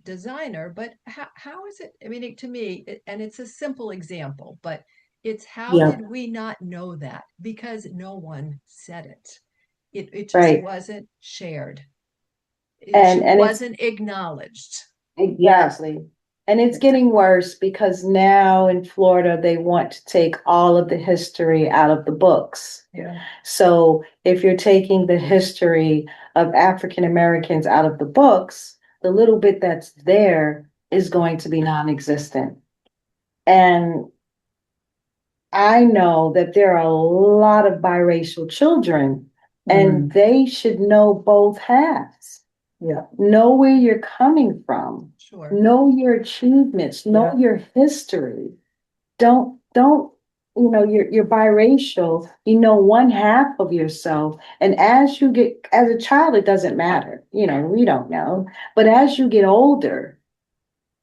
designer. But how is it? I mean, to me, and it's a simple example, but it's how Yeah. did we not know that? Because no one said it. It just Right. wasn't shared. She And it's wasn't acknowledged. exactly. And it's getting worse because now in Florida, they want to take all of the history out of the books. Yeah. So if you're taking the history of African Americans out of the books, the little bit that's there is going to be non-existent. And I know that there are a lot of biracial children, and they should know both halves. Yeah. Know where you're coming from. Sure. Know your achievements. Know Yeah. your history. Don't, you're biracial. You know one half of yourself. And as a child, it doesn't matter. We don't know. But as you get older,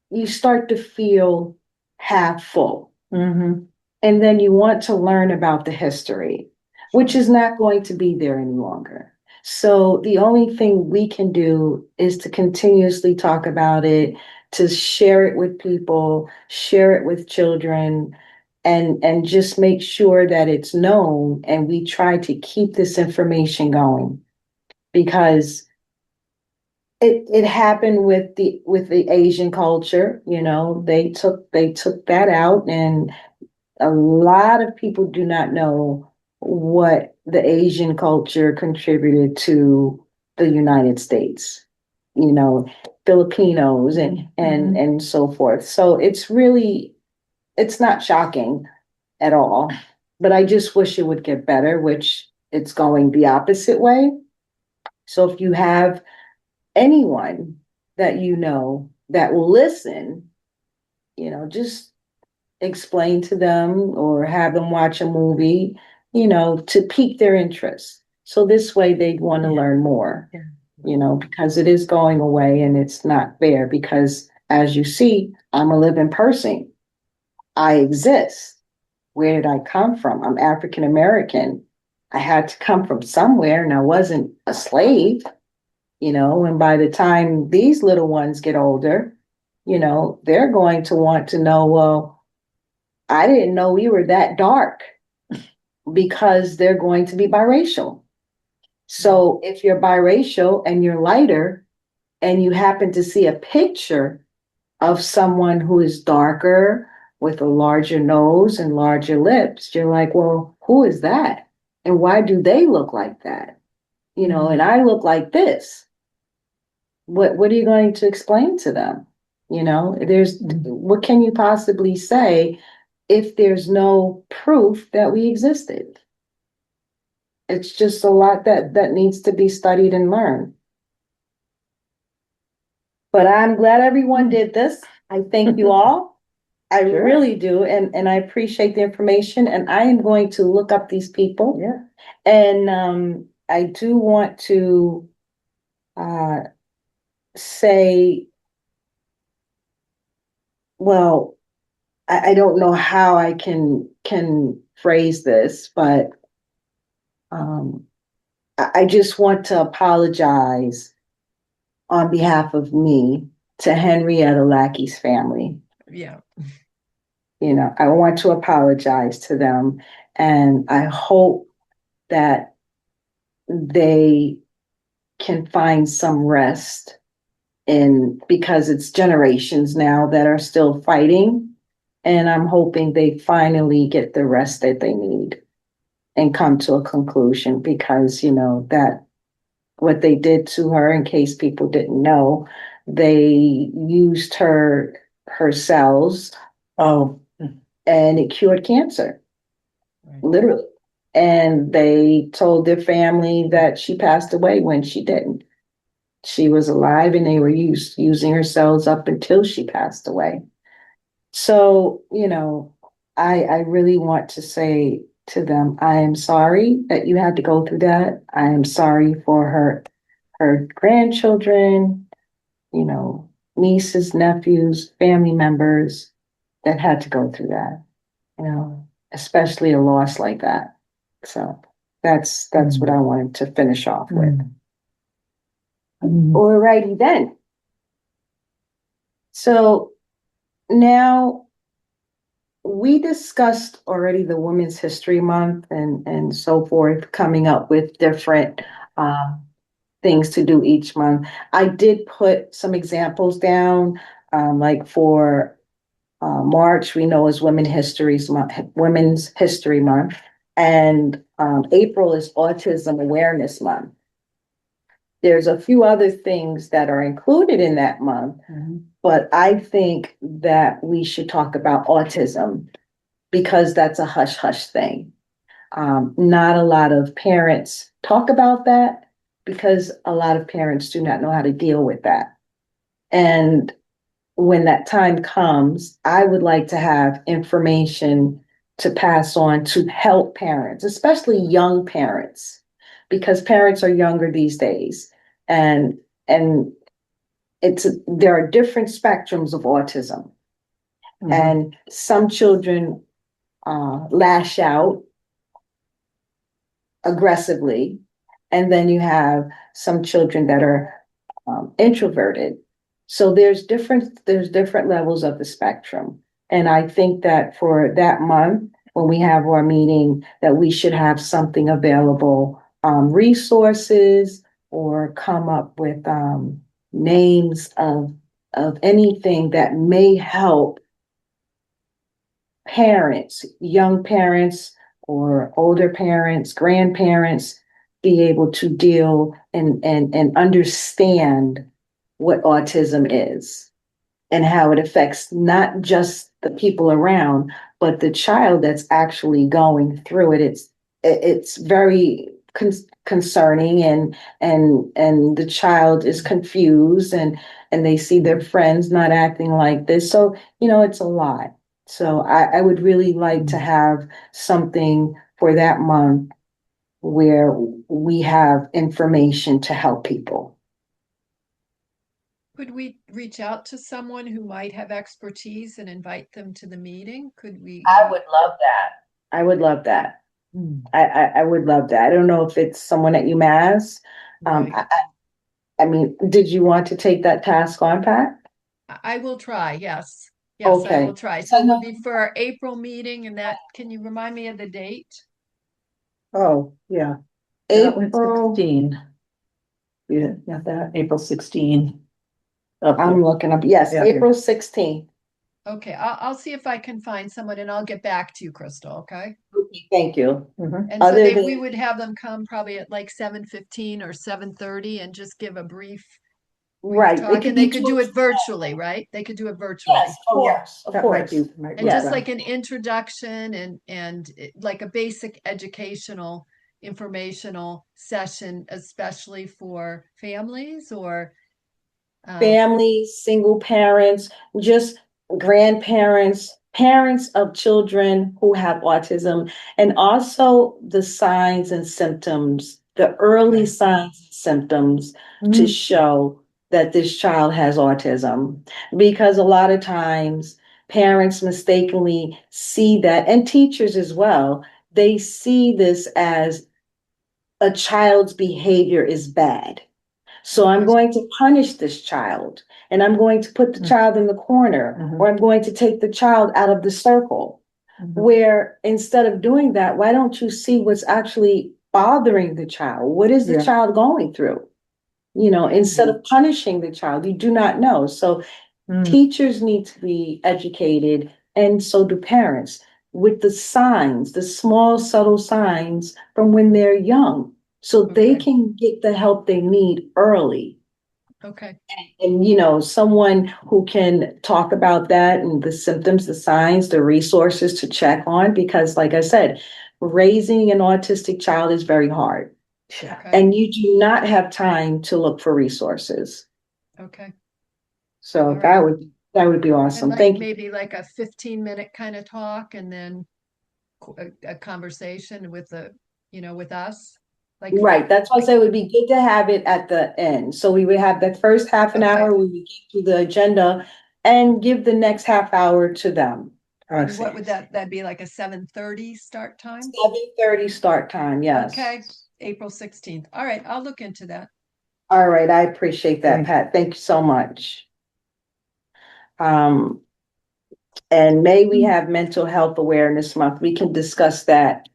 you start to feel half full. Mhm. And then you want to learn about the history, which Sure. is not going to be there any longer. So the only thing we can do is to continuously talk about it, to share it with people, share it with children, and just make sure that it's known and we try to keep this information going because it happened with the Asian culture, they took that out, and a lot of people do not know what the Asian culture contributed to the United States, you know, Filipinos and so forth. So it's not shocking at all, but I just wish it would get better, which it's going the opposite way. So if you have anyone that you know that will listen, just explain to them or have them watch a movie, to pique their interest. So this way they'd want to learn more, because it is going away and it's not fair because as you see, I'm a living person. I exist. Where did I come from? I'm African American. I had to come from somewhere and I wasn't a slave, and by the time these little ones get older, they're going to want to know, well, I didn't know we were that dark because they're going to be biracial. So if you're biracial and you're lighter and you happen to see a picture of someone who is darker with a larger nose and larger lips, you're like, well, who is that? And why do they look like that? And I look like this. What are you going to explain to them? What can you possibly say if there's no proof that we existed? It's just a lot that needs to be studied and learned. But I'm glad everyone did this. I thank you all. I Sure. really do, and I appreciate the information. And I am going to look up these people. Yeah. And I do want to uh, say, well, I don't know how I can phrase this, but um, I just want to apologize on behalf of me to Henrietta Lackey's family. Yeah. I want to apologize to them, and I hope that they can find some rest in because it's generations now that are still fighting, and I'm hoping they finally get the rest that they need and come to a conclusion because that what they did to her, in case people didn't know, they used her cells Oh. and it cured cancer, Right. literally. and they told their family that she passed away when she didn't. She was alive and they were using her cells up until she passed away. So, I really want to say to them, I am sorry that you had to go through that. I am sorry for her grandchildren, nieces, nephews, family members that had to go through that, especially a loss like that. So that's what I wanted to finish off with. Alrighty then. So now we discussed already the Women's History Month and so forth, coming up with different things to do each month. I did put some examples down, like for March, we know is Women's History Month, and April is Autism Awareness Month. There's a few other things that are included in that month, but I think that we should talk about autism because that's a hush hush thing. Not a lot of parents talk about that because a lot of parents do not know how to deal with that. And when that time comes, I would like to have information to pass on to help parents, especially young parents, because parents are younger these days. And there are different spectrums of autism. And some children lash out aggressively, and then you have some children that are introverted. So there's different levels of the spectrum. And I think that for that month, when we have our meeting, that we should have something available, resources, or come up with names of anything that may help parents, young parents or older parents, grandparents, be able to deal and understand what autism is and how it affects not just the people around, but the child that's actually going through it. It's very concerning, and the child is confused, and they see their friends not acting like this. So, it's a lot. So I would really like to have something for that month where we have information to help people. Could we reach out to someone who might have expertise and invite them to the meeting? Could we? I would love that. I would love that. I would love that. I don't know if it's someone at UMass. Right. I mean, did you want to take that task on, Pat? I will try, yes. Yes, I Okay. will try. So it will be for our April meeting, and can you remind me of the date? Oh, yeah. April, 16. Yeah, that April 16. I'm looking up, yes, Yeah. April 16th. Okay, I'll see if I can find someone and I'll get back to you, Crystal, okay? Thank you. And so Other we than, would have them come probably at like 7:15 or 7:30 and just give a brief right, talk. could And they be could two- do it virtually, right? They could do it virtually. Yes, of course, of That might course. be. And just like an introduction and like a basic educational, informational session, especially for families or Families, single parents, just grandparents, parents of children who have autism, and also the signs and symptoms, the early Okay. signs and symptoms to show that this child has autism. Because a lot of times parents mistakenly see that, and teachers as well, they see this as a child's behavior is bad. So I'm going to punish this child, and I'm going to put the child in the corner, or I'm going to take the child out of the circle. Where instead of doing that, why don't you see what's actually bothering the child? What is the child going through? Instead of punishing the child, you do not know. So teachers need to be educated, and so do parents, with the signs, the small, subtle signs from when they're young, so they Okay. can get the help they need early. Okay. And, someone who can talk about that and the symptoms, the signs, the resources to check on, because like I said, raising an autistic child is very hard. Yeah. Okay, And you do not have time to look for resources. okay. So All right. that would be And awesome. like Thank you. maybe like a 15-minute kind of talk and then a conversation with with us. Like, Right, that's why I said it would be good to have it at the end. So we would have the first half an Okay. hour, we would get through the agenda and give the next half hour to them. and what would that'd be like a 7:30 start time? 7:30 start time, yes. Okay, April 16th. All right, I'll look into that. All right, I appreciate that, Thank you. Pat. Thank you so much. And May we have Mental Health Awareness Month. We can discuss that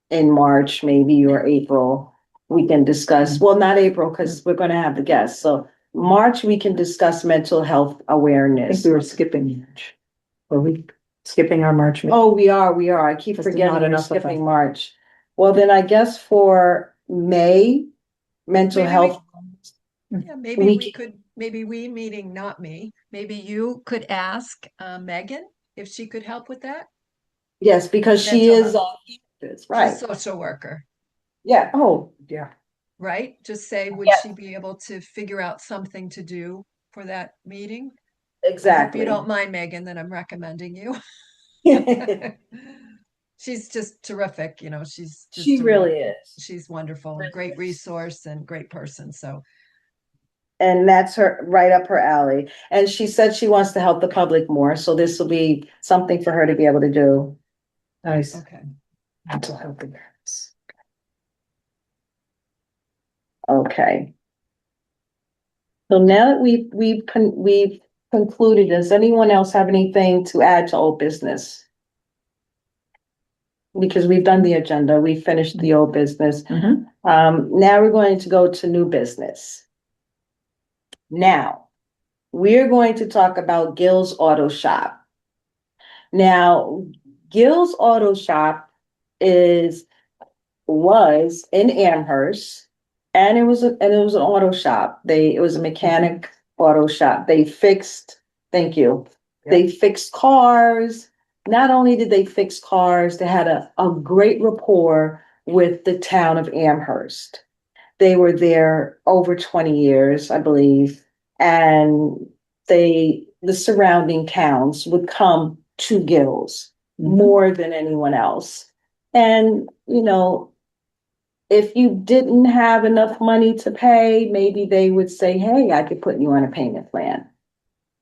in March, maybe, or April. We can discuss, well, not April, because we're gonna have the guests. So March, we can discuss mental health I think awareness. we were skipping March. Were we skipping our March meeting? Oh, we are. I keep Just forgetting not we're enough of skipping us. March. Well, then I guess for May, mental Maybe health. Yeah, maybe We we could, maybe we meeting, not me, maybe you could ask Megan if she could help with that. Yes, because she Mental is, She's right, a social worker, yeah, oh, Yeah. right? Just say, would Yes. she be able to figure out something to do for that meeting? I hope exactly. you don't mind, Megan, that I'm recommending you. She's just terrific, she's just She really is. she's wonderful, Really great is. resource and great person. So, And that's her, right up her alley. And she said she wants to help the public more, so this will be something for her to be able to do. Nice. okay. Mental health awareness. Okay. So now that we've concluded, does anyone else have anything to add to old business? Because we've done the agenda, we finished the old business. Mhm. Now we're going to go to new business. Now, we're going to talk about Gill's Auto Shop. Now, Gill's Auto Shop was in Amherst, and it was an auto shop. It was a mechanic auto shop. Thank you. Yep. They fixed cars. Not only did they fix cars, they had a great rapport with the town of Amherst. They were there over 20 years, I believe, and the surrounding towns would come to Gills more than anyone else. And, if you didn't have enough money to pay, maybe they would say, hey, I could put you on a payment plan.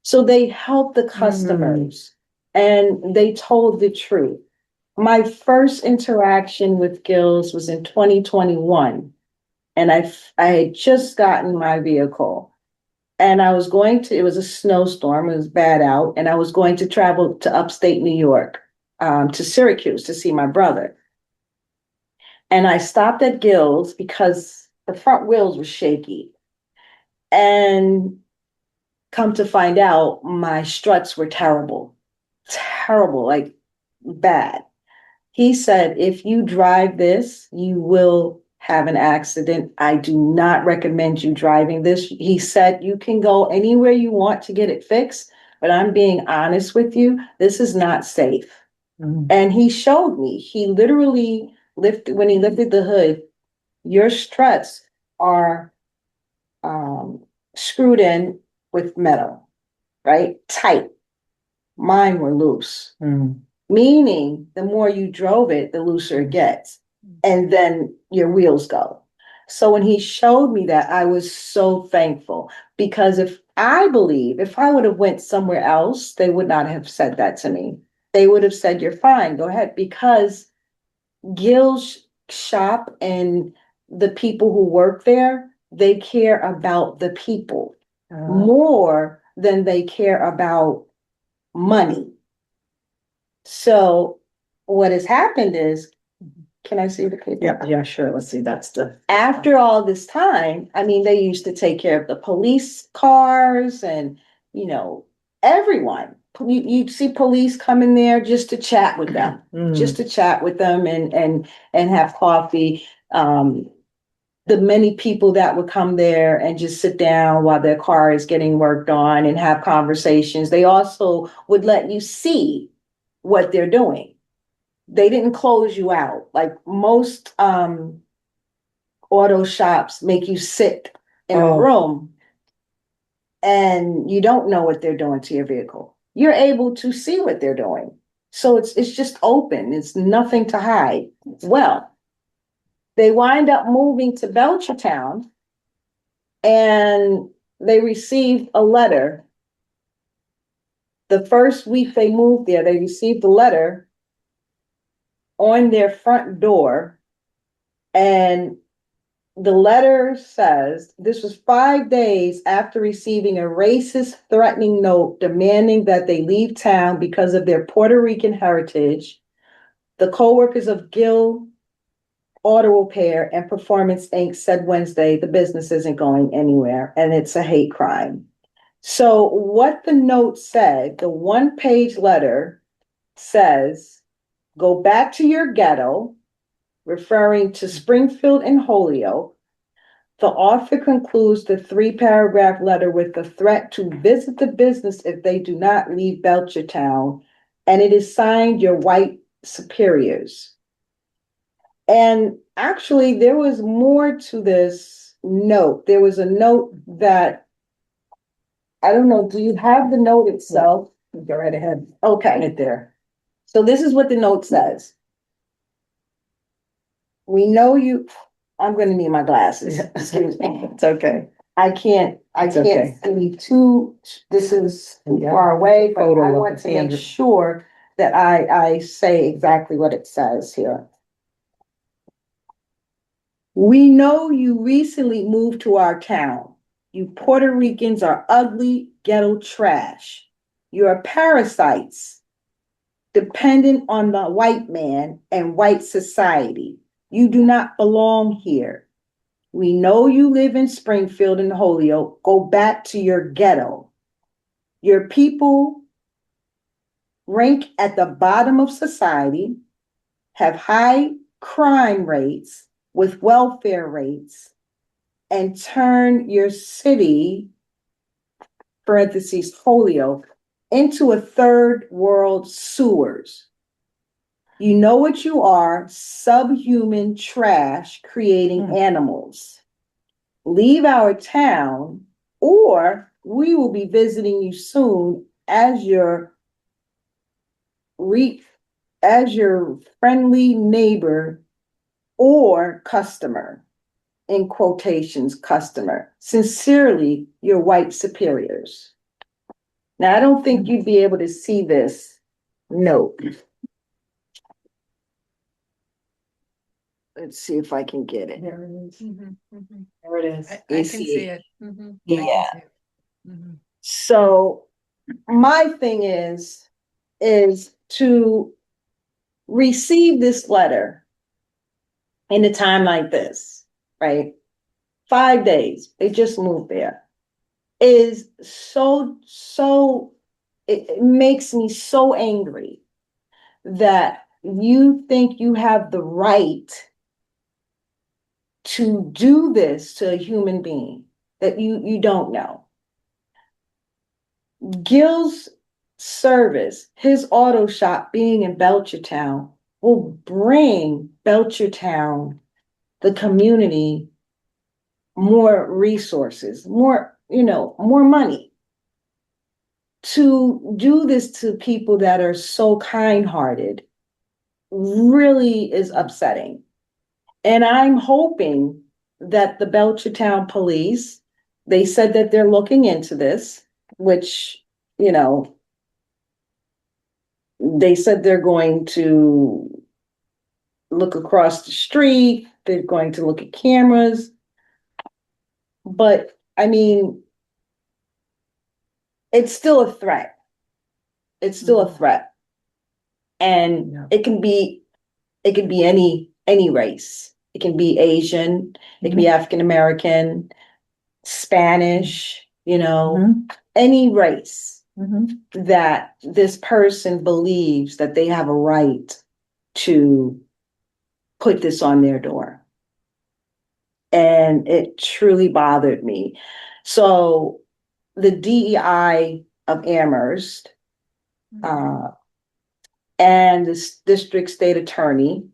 So they helped the customers and they told the truth. My first interaction with Gills was in 2021. And I had just gotten my vehicle. And it was a snowstorm, it was bad out, and I was going to travel to upstate New York, to Syracuse to see my brother. And I stopped at Gill's because the front wheels were shaky. And come to find out, my struts were terrible, like bad. He said, if you drive this, you will have an accident. I do not recommend you driving this. He said, you can go anywhere you want to get it fixed, but I'm being honest with you, this is not safe. And he showed me, he literally when he lifted the hood, your struts are screwed in with metal, right? Tight. Mine were loose. Meaning the more you drove it, the looser it gets. And then your wheels go. So when he showed me that, I was so thankful because if I would have went somewhere else, they would not have said that to me. They would have said, you're fine, go ahead. Because Gill's shop and the people who work there, they care about the people more than they care about money. So what has happened is, can I see the paper? Yeah, sure. Let's see. After all this time, I mean, they used to take care of the police cars and, everyone. You'd see police come in there just to chat with them, and have coffee. The many people that would come there and just sit down while their car is getting worked on and have conversations. They also would let you see what they're doing. they didn't close you out. Like most auto shops make you sit in a Oh. room and you don't know what they're doing to your vehicle. You're able to see what they're doing. So it's just open. It's nothing to hide. Well, they wind up moving to Belchertown and they received a letter. The first week they moved there, they received a letter on their front door. And the letter says, this was 5 days after receiving a racist threatening note demanding that they leave town because of their Puerto Rican heritage. The co-workers of Gill Auto Repair and Performance Inc. said Wednesday the business isn't going anywhere and it's a hate crime. So what the note said, the one-page letter says, go back to your ghetto, referring to Springfield and Holyoke. The author concludes the 3-paragraph letter with a threat to visit the business if they do not leave Belchertown, and it is signed your white superiors. And actually, there was more to this note. There was a note that, I don't know, do you have the note itself? Go right ahead. Okay. Right there. So this is what the note says. We know you, I'm gonna need my glasses. Excuse me. It's okay. I can't It's okay. see too, this is too Yeah. far away, but Photo I of want the to make hand. sure that I say exactly what it says here. We know you recently moved to our town. You Puerto Ricans are ugly ghetto trash. You are parasites, dependent on the white man and white society. You do not belong here. We know you live in Springfield and Holyoke. Go back to your ghetto. Your people rank at the bottom of society, have high crime rates with welfare rates, and turn your city, parentheses, Holyoke, into a third world sewers. You know what you are, subhuman trash creating animals. Leave our town or we will be visiting you soon as your friendly neighbor or customer, in quotations, customer. Sincerely, your white superiors. Now, I don't think you'd be able to see this note. Let's see if I can get it. There it is. Mhm, mhm. There it is. I You can see see it. it. Mhm, I Yeah. can see it. Mhm. So my thing is to receive this letter in a time like this, right? 5 days, they just moved there, is it makes me so angry that you think you have the right to do this to a human being that you don't know. Gil's service, his auto shop being in Belchertown, will bring Belchertown, the community, more resources, more, more money. To do this to people that are so kind-hearted really is upsetting. And I'm hoping that the Belchertown police, they said that they're looking into this, which, they said they're going to look across the street, they're going to look at cameras. But I mean, it's still a threat. It's still a threat. And Yeah. it can be any race. It can be Asian, it can be African American, Spanish, any race that this person believes that they have a right to put this on their door. And it truly bothered me. So the DEI of Amherst and the district state attorney,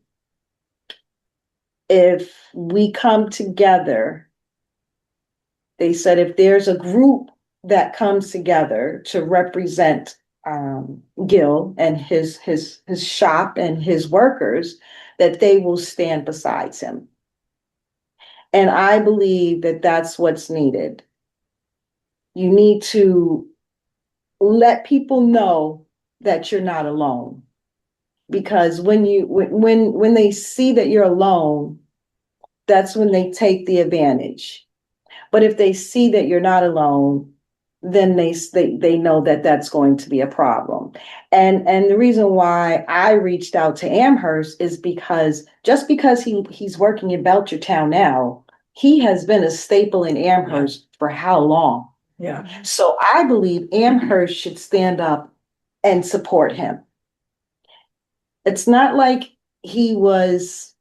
if we come together, they said if there's a group that comes together to represent Gil and his shop and his workers, that they will stand beside him. And I believe that that's what's needed. You need to let people know that you're not alone. Because when they see that you're alone, that's when they take the advantage. But if they see that you're not alone, then they know that that's going to be a problem. And the reason why I reached out to Amherst is because just because he's working in Belchertown now, he has been a staple in Amherst for how long? Yeah. So I believe Amherst should stand up and support him. It's not like he was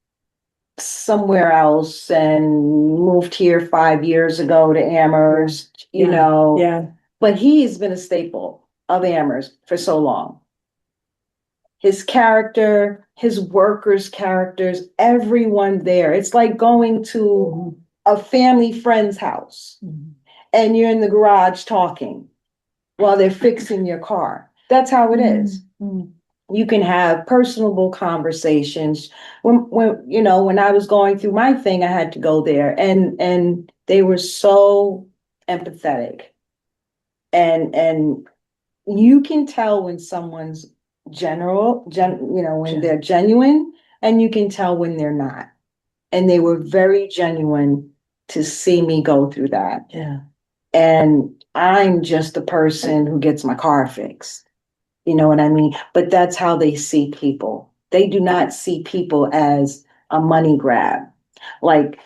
somewhere else and moved here 5 years ago to Amherst, you know. Yeah. But he's been a staple of Amherst for so long. His character, his workers' characters, everyone there. It's like going to a family friend's house and you're in the garage talking while they're fixing your car. That's how it is. You can have personable conversations. When I was going through my thing, I had to go there, and they were so empathetic, and you can tell when someone's when they're genuine, and you can tell when they're not. And they were very genuine to see me go through that. Yeah. And I'm just the person who gets my car fixed. You know what I mean? But that's how they see people. They do not see people as a money grab. Like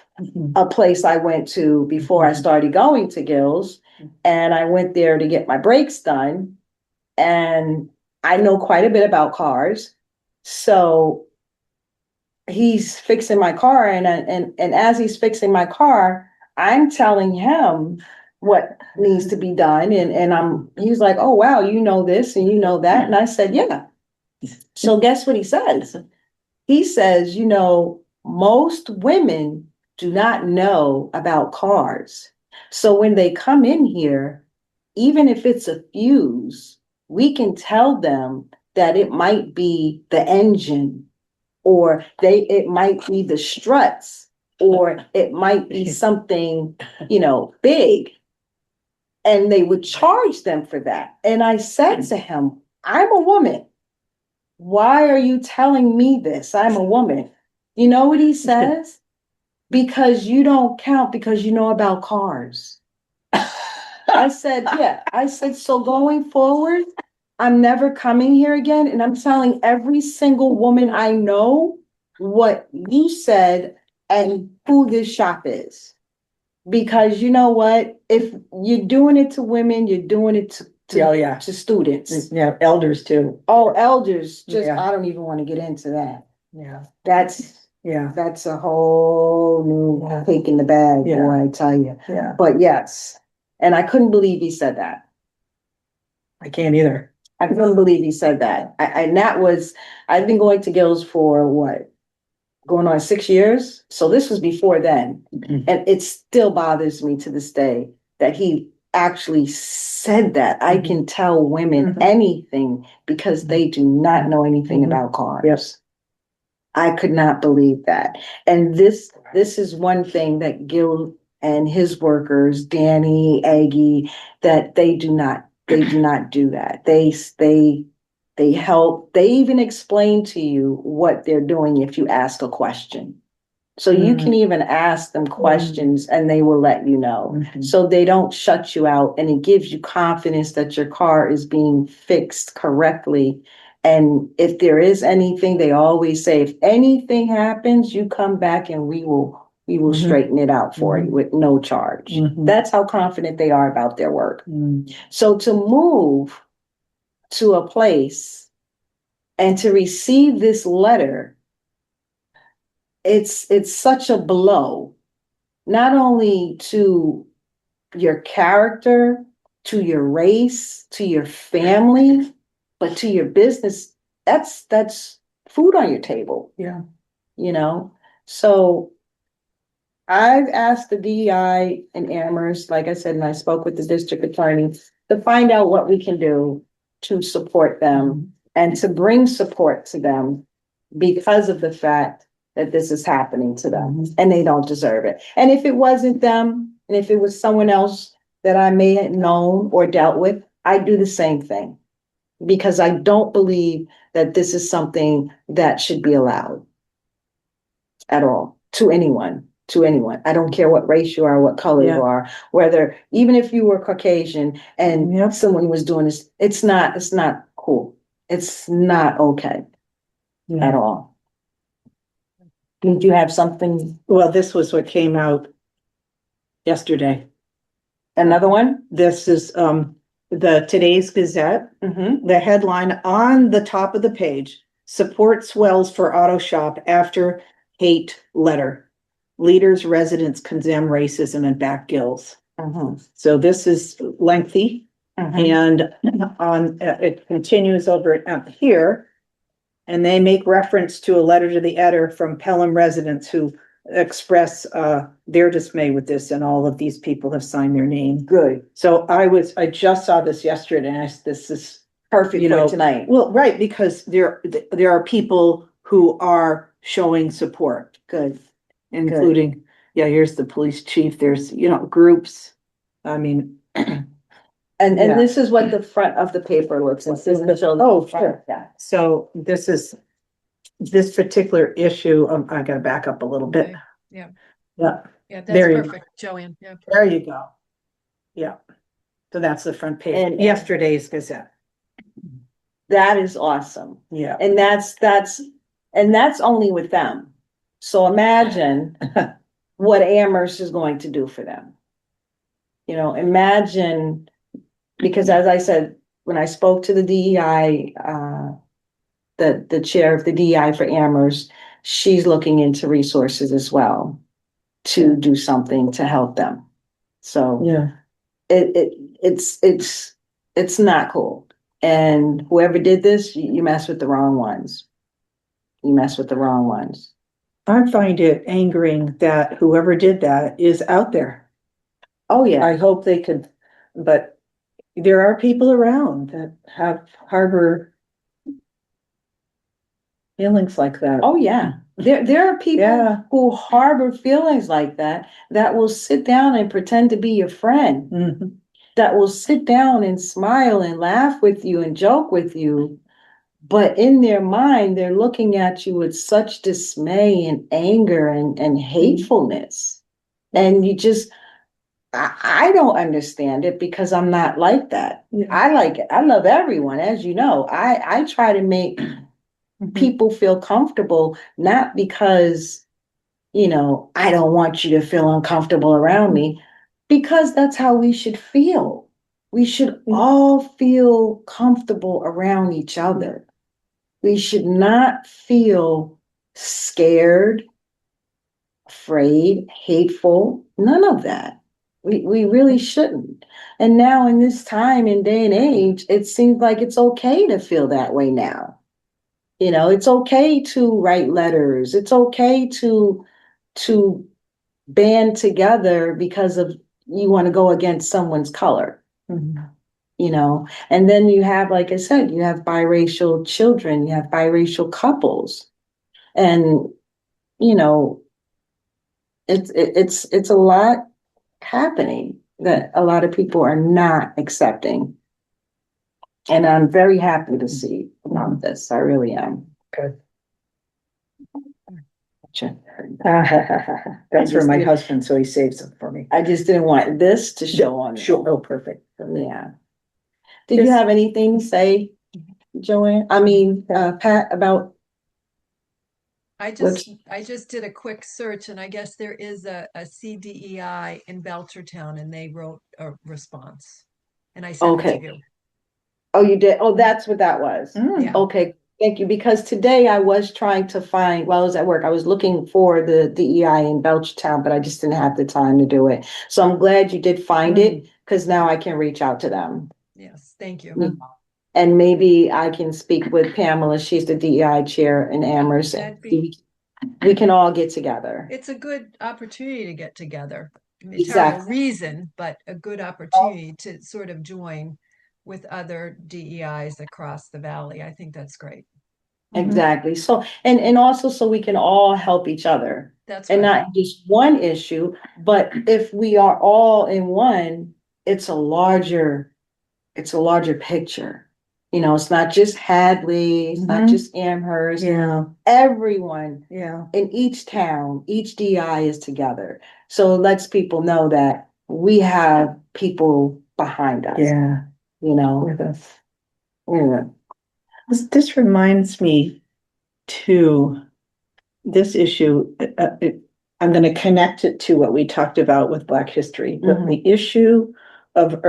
a place I went to before I started going to Gil's, and I went there to get my brakes done. And I know quite a bit about cars. So he's fixing my car, and as he's fixing my car, I'm telling him what needs to be done. And he's like, oh, wow, you know this and you know that. And I said, yeah. So guess what he says? He says, most women do not know about cars. So when they come in here, even if it's a fuse, we can tell them that it might be the engine, or it might be the struts, or it might be something, big. And they would charge them for that. And I said to him, I'm a woman. Why are you telling me this? I'm a woman. You know what he says? Because you don't count because you know about cars. I said, yeah. I said, so going forward, I'm never coming here again. And I'm telling every single woman I know what you said and who this shop is. Because you know what? If you're doing it to women, you're doing it to students. Yeah, elders too. Oh, elders, Yeah. I don't even want to get into that. Yeah. That's a whole new pick in the bag, Yeah. boy, I tell you. Yeah. But yes, and I couldn't believe he said that. I can't either. I couldn't believe he said that. I've been going to Gil's for what? Going on 6 years. So this was before then. And it still bothers me to this day that he actually said that. I can tell women anything because they do not know anything about cars. Yes. I could not believe that. And this is one thing that Gil and his workers, Danny, Aggie, that they do not do that. They help, they even explain to you what they're doing if you ask a question. So you can even ask them questions and they will let you know. So they don't shut you out, and it gives you confidence that your car is being fixed correctly. And if there is anything, they always say, if anything happens, you come back and we will straighten it out for you with no charge. That's how confident they are about their work. So to move to a place and to receive this letter, it's such a blow, not only to your character, to your race, to your family, but to your business that's food on your table, Yeah. you know? So I've asked the DEI in Amherst, like I said, and I spoke with the district attorney to find out what we can do to support them and to bring support to them because of the fact that this is happening to them and they don't deserve it. And if it wasn't them, and if it was someone else that I may have known or dealt with, I'd do the same thing. Because I don't believe that this is something that should be allowed at all to anyone, to anyone. I don't care what race you are, what color Yeah. you are, whether, even if you were Caucasian and Yep. someone was doing this, it's not cool. It's not okay at all. Did you have something, Well, this was what came out yesterday. another one? This is, the Today's Gazette. Mm-hmm. The headline on the top of the page, support swells for auto shop after hate letter. Leaders, residents condemn racism and back gills. Mm-hmm. So this is lengthy Mm-hmm. and on, it continues over here. And they make reference to a letter to the editor from Pelham residents who express their dismay with this, and all of these people have signed their name. Good. So I just saw this yesterday, and this is Perfect You know, for tonight. well, right, because there are people who are showing support, Good. including, yeah, here's the police chief, there's, groups. I mean, And Yeah. this is what the front of the paper looks like. This is the show. Oh, sure. Yeah. so this particular issue, I gotta back up a little bit. Okay. Yeah. Yeah, Yeah, There that's you go. perfect, Joanne. Yeah. there you go. Yeah. So that's the front page, And- yesterday's Gazette. That is awesome. Yeah. And that's only with them. So imagine what Amherst is going to do for them. Imagine, because as I said, when I spoke to the DEI, the chair of the DEI for Amherst, she's looking into resources as well to do something to help them. So Yeah. it's not cool. And whoever did this, you mess with the wrong ones. You mess with the wrong ones. I find it angering that whoever did that is out there. Oh, yeah. I hope they could, but there are people around that harbor feelings like that. Oh, yeah. There are people Yeah. who harbor feelings like that will sit down and pretend to be your friend, Mhm. that will sit down and smile and laugh with you and joke with you. But in their mind, they're looking at you with such dismay and anger and hatefulness. And you just, I don't understand it because I'm not like that. Yeah. I like it. I love everyone, as you know. I try to make people feel comfortable, not because, I don't want you to feel uncomfortable around me, because that's how we should feel. We should all feel comfortable around each other. We should not feel scared, afraid, hateful, none of that. We really shouldn't. And now in this time and day and age, it seems like it's okay to feel that way now. It's okay to write letters. It's okay to band together because of you want to go against someone's color. Mhm. And then you have, like I said, you have biracial children, you have biracial couples. And, it's a lot happening that a lot of people are not accepting. And I'm very happy to see about this. I really am. Good. Sure. That's for my husband, so he saves them for me. I just didn't want this to show on. Sure, oh, perfect. Yeah. Did you have anything to say, Joanne? Pat, about? I just did a quick search, and I guess there is a CDEI in Belchertown, and they wrote a response. And I sent it to you. Oh, you did? Oh, that's what that was. Yeah. Okay, thank you. Because today I was trying to find, while I was at work, I was looking for the DEI in Belchertown, but I just didn't have the time to do it. So I'm glad you did find it, because now I can reach out to them. Yes, thank you. And maybe I can speak with Pamela, she's the DEI chair in Amherst. That'd be- We can all get together. It's a good opportunity to get together. I mean, terrible Exactly. reason, but a good opportunity to sort of join with other DEIs across the valley. I think that's great. Exactly. So, and also so we can all help each other. That's And right. not just one issue, but if we are all in one, it's a larger picture. You know, it's not just Hadley, it's not Mhm. just Amherst, Yeah, everyone yeah, in each town, each DI is together. So it lets people know that we have people behind us, yeah, you know. with us. Yeah. This reminds me to this issue. I'm going to connect it to what we talked about with Black history, but Mhm. the issue of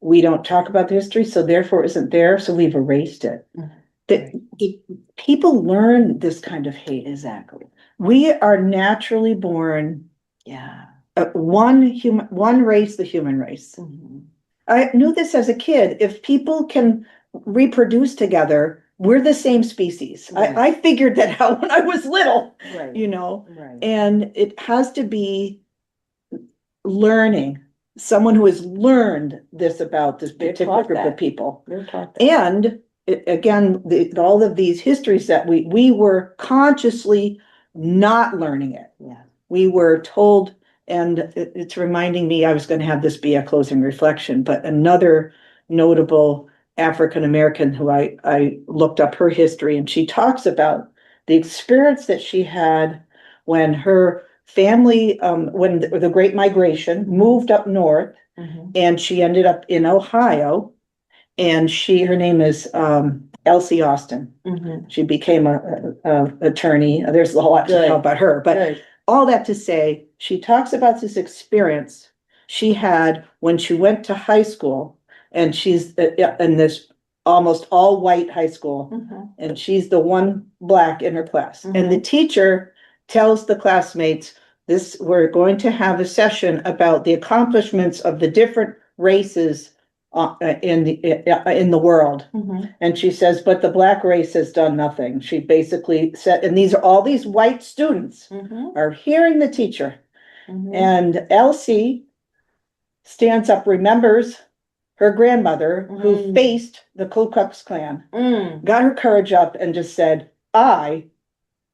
we don't talk about the history, so therefore it isn't there, so we've erased it. Mhm. The people learn this kind of hate. Exactly. We are naturally born Yeah. one race, the human race. Mhm. I knew this as a kid. If people can reproduce together, we're the same species. Right. I figured that out when I was little, Right. you know, Right. and it has to be learning, someone who has learned this about this They're particular taught group of that. people. They're taught that. And again, all of these histories that we were consciously not learning it. Yeah. We were told, and it's reminding me, I was going to have this be a closing reflection, but another notable African American who I looked up her history, and she talks about the experience that she had when her family, when the Great Migration moved up north, Mhm. and she ended up in Ohio, and her name is Elsie Austin. Mhm. She became a attorney. There's a lot to Good. tell about her, but Good. all that to say, she talks about this experience she had when she went to high school, and she's in this almost all white high school, Mhm. and she's the one Black in her class. And the teacher tells the classmates, we're going to have a session about the accomplishments of the different races in the world. Mhm. And she says, but the Black race has done nothing. She basically said, and these are all these white students Mhm. are hearing the teacher. Mhm. And Elsie stands up, remembers her grandmother who Mm. faced the Ku Klux Klan, Mm. got her courage up and just said, I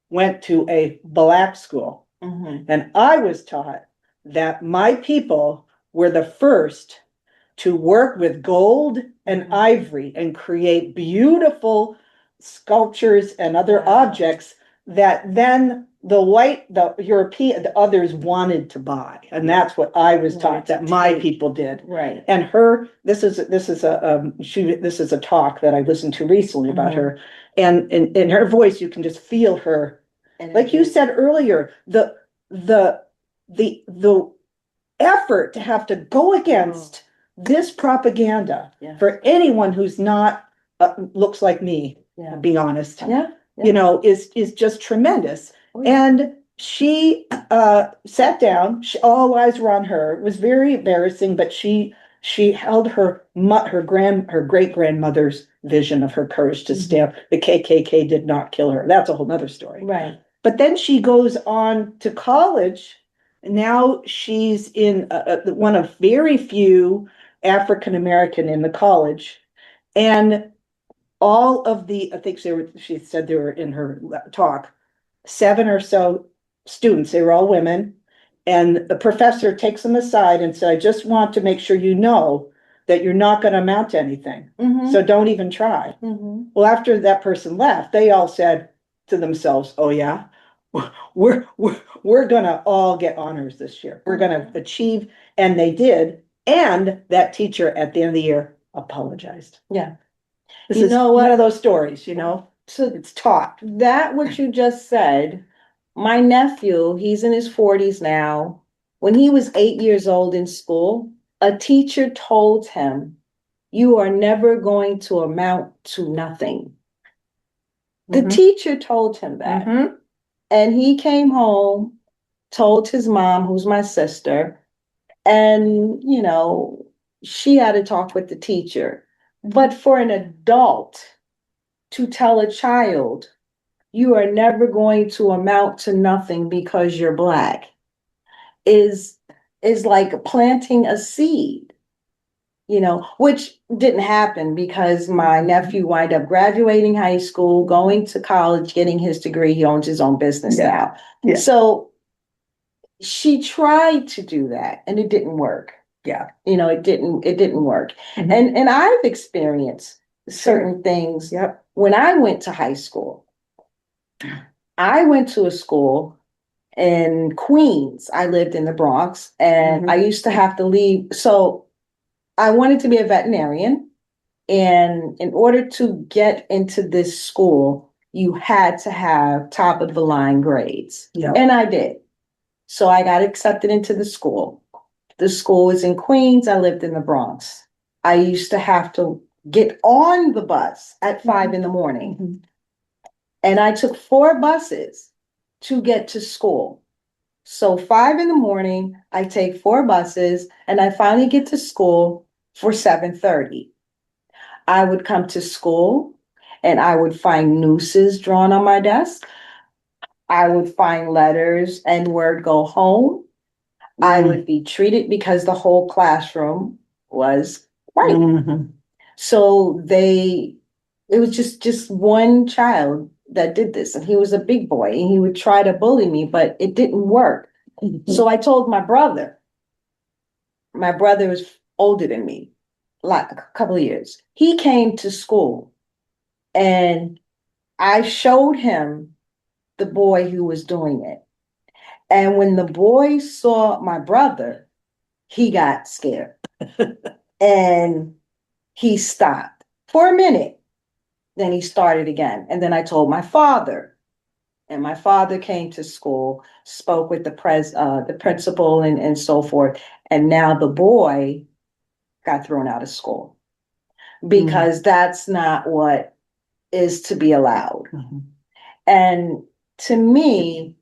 went to a Black school, Mhm. and I was taught that my people were the first to work with gold and Mhm. ivory and create beautiful sculptures and other Wow. objects that then the European, the others wanted to buy. And that's what I was taught that my people did. Right. And this is a talk that I listened to recently about Mhm. her. And in her voice, you can just feel her, like you said earlier, the effort to have to go against this propaganda Yeah. for anyone who's not looks like me, Yeah. to be honest, Yeah. you know, is just tremendous. Oh, yeah. And she sat down. All eyes were on her. It was very embarrassing, but she held her great grandmother's vision of her courage to stand. The KKK did not kill her. That's a whole nother story. Right. But then she goes on to college. Now she's in one of very few African American in the college, and all of I think she said there were in her talk, 7 or so students, they were all women. And the professor takes them aside and said, I just want to make sure you know that you're not going to amount to anything. Mhm. So don't even try. Mhm. Well, after that person left, they all said to themselves, oh yeah, we're gonna all get honors this year. We're gonna achieve, and they did. And that teacher at the end of the year apologized. Yeah. This You is know one what? of those stories, you know, So it's taught. that what you just said, my nephew, he's in his 40s now. When he was 8 years old in school, a teacher told him, you are never going to amount to nothing. The Mhm. teacher told him that. Mhm. And he came home, told his mom, who's my sister, and, you know, she had to talk with the teacher. But for an adult to tell a child, you are never going to amount to nothing because you're Black, is like planting a seed, which didn't happen because my nephew wind up graduating high school, going to college, getting his degree. He owns his own business now. Yeah. So she tried to do that and it didn't work. Yeah. It didn't work. Mhm. And I've experienced certain things. Yep. When I went to high school, I went to a school in Queens. I lived in the Bronx and I used to have to leave. So I wanted to be a veterinarian. And in order to get into this school, you had to have top of the line grades. Yeah. And I did. So I got accepted into the school. The school was in Queens. I lived in the Bronx. I used to have to get on the bus at 5 in the morning. And I took 4 buses to get to school. So 5 in the morning, I take 4 buses and I finally get to school for 7:30. I would come to school and I would find nooses drawn on my desk. I would find letters and word go home. I would be treated because the whole classroom was white. So it was just one child that did this, and he was a big boy, and he would try to bully me, but it didn't work. So I told my brother. My brother was older than me, like a couple of years. He came to school, and I showed him the boy who was doing it. And when the boy saw my brother, he got scared and he stopped for a minute. Then he started again. And then I told my father, and my father came to school, spoke with the principal and so forth. And now the boy got thrown out of school because that's not what is to be allowed. And to me,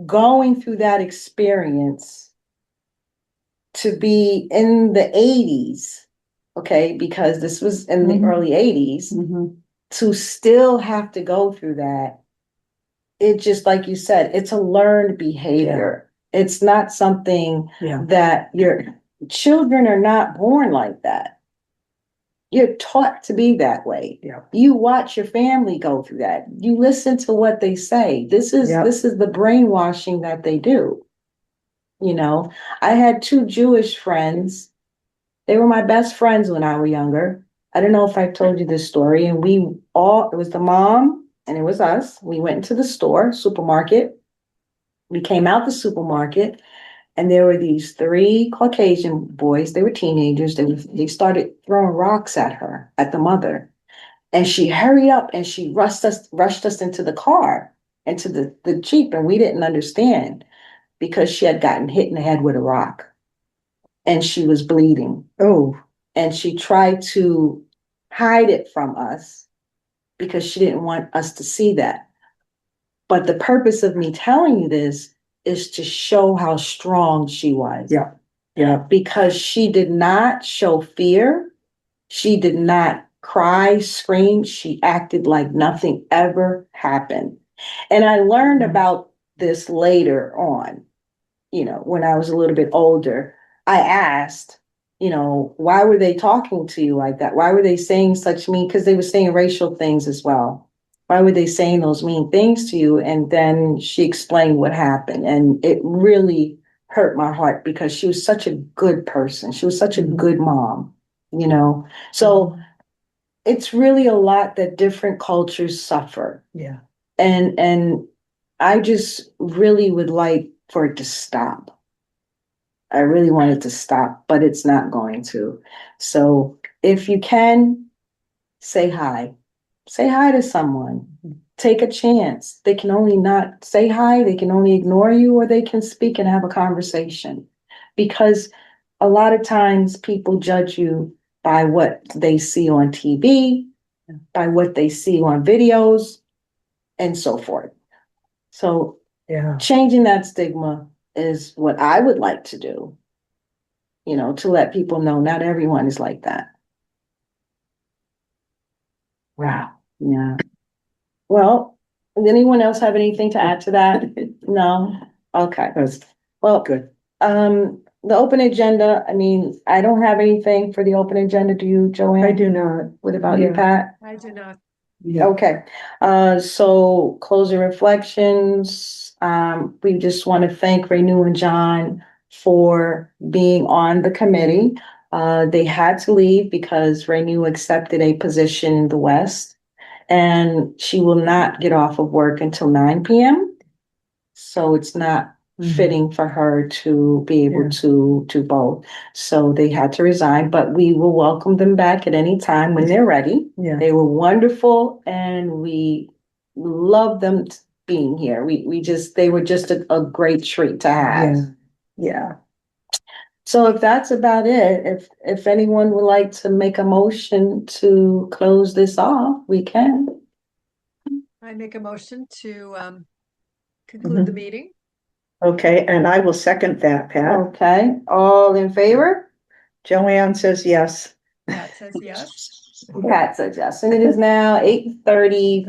going through that experience, to be in the 80s, okay, because this was in the early 80s, to still have to go through that, it just, like you said, it's a learned behavior. It's not something that your children are not born like that. You're taught to be that way. You watch your family go through that. You listen to what they say. This is the brainwashing that they do. I had 2 Jewish friends. They were my best friends when I was younger. I don't know if I told you this story. And it was the mom and it was us. We went into the supermarket. We came out the supermarket and there were these 3 Caucasian boys. They were teenagers. They started throwing rocks at the mother. And she hurried up and she rushed us into the car, into the Jeep. And we didn't understand because she had gotten hit in the head with a rock and she was bleeding. Oh, and she tried to hide it from us because she didn't want us to see that. But the purpose of me telling you this is to show how strong she was. Because she did not show fear. She did not cry, scream. She acted like nothing ever happened. And I learned about this later on, when I was a little bit older. I asked, why were they talking to you like that? Why were they saying such mean? Because they were saying racial things as well. Why were they saying those mean things to you? And then she explained what happened. And it really hurt my heart because she was such a good person. She was such a good mom, So it's really a lot that different cultures suffer. And I just really would like for it to stop. I really want it to stop, but it's not going to. So if you can, say hi. Say hi to someone. Take a chance. They can only not say hi, they can only ignore you, or they can speak and have a conversation. Because a lot of times people judge you by what they see on TV, by what they see on videos, and so forth. So changing that stigma is what I would like to do, to let people know not everyone is like that. Wow. Yeah. Well, does anyone else have anything to add to that? No? Okay. That's Well, good. the open agenda, I mean, I don't have anything for the open agenda. Do you, Joanne? I do not. What about you, Yeah. Pat? I do not. Yeah. Okay, so closing reflections, we just want to thank Renew and John for being on the committee. They had to leave because Renew accepted a position in the West, and she will not get off of work until 9 p.m. So it's not fitting for her to be able Yeah. to do both. So they had to resign, but we will welcome them back at any time when they're ready. Yeah. They were wonderful and we love them being here. They were just a great treat to have. Yeah. Yeah. So if that's about it, if anyone would like to make a motion to close this off, we can. I make a motion to conclude the meeting. Okay, and I will second that, Pat. Okay, all in favor? Joanne says yes. Pat says yes. Pat says yes, and it is now 8:35.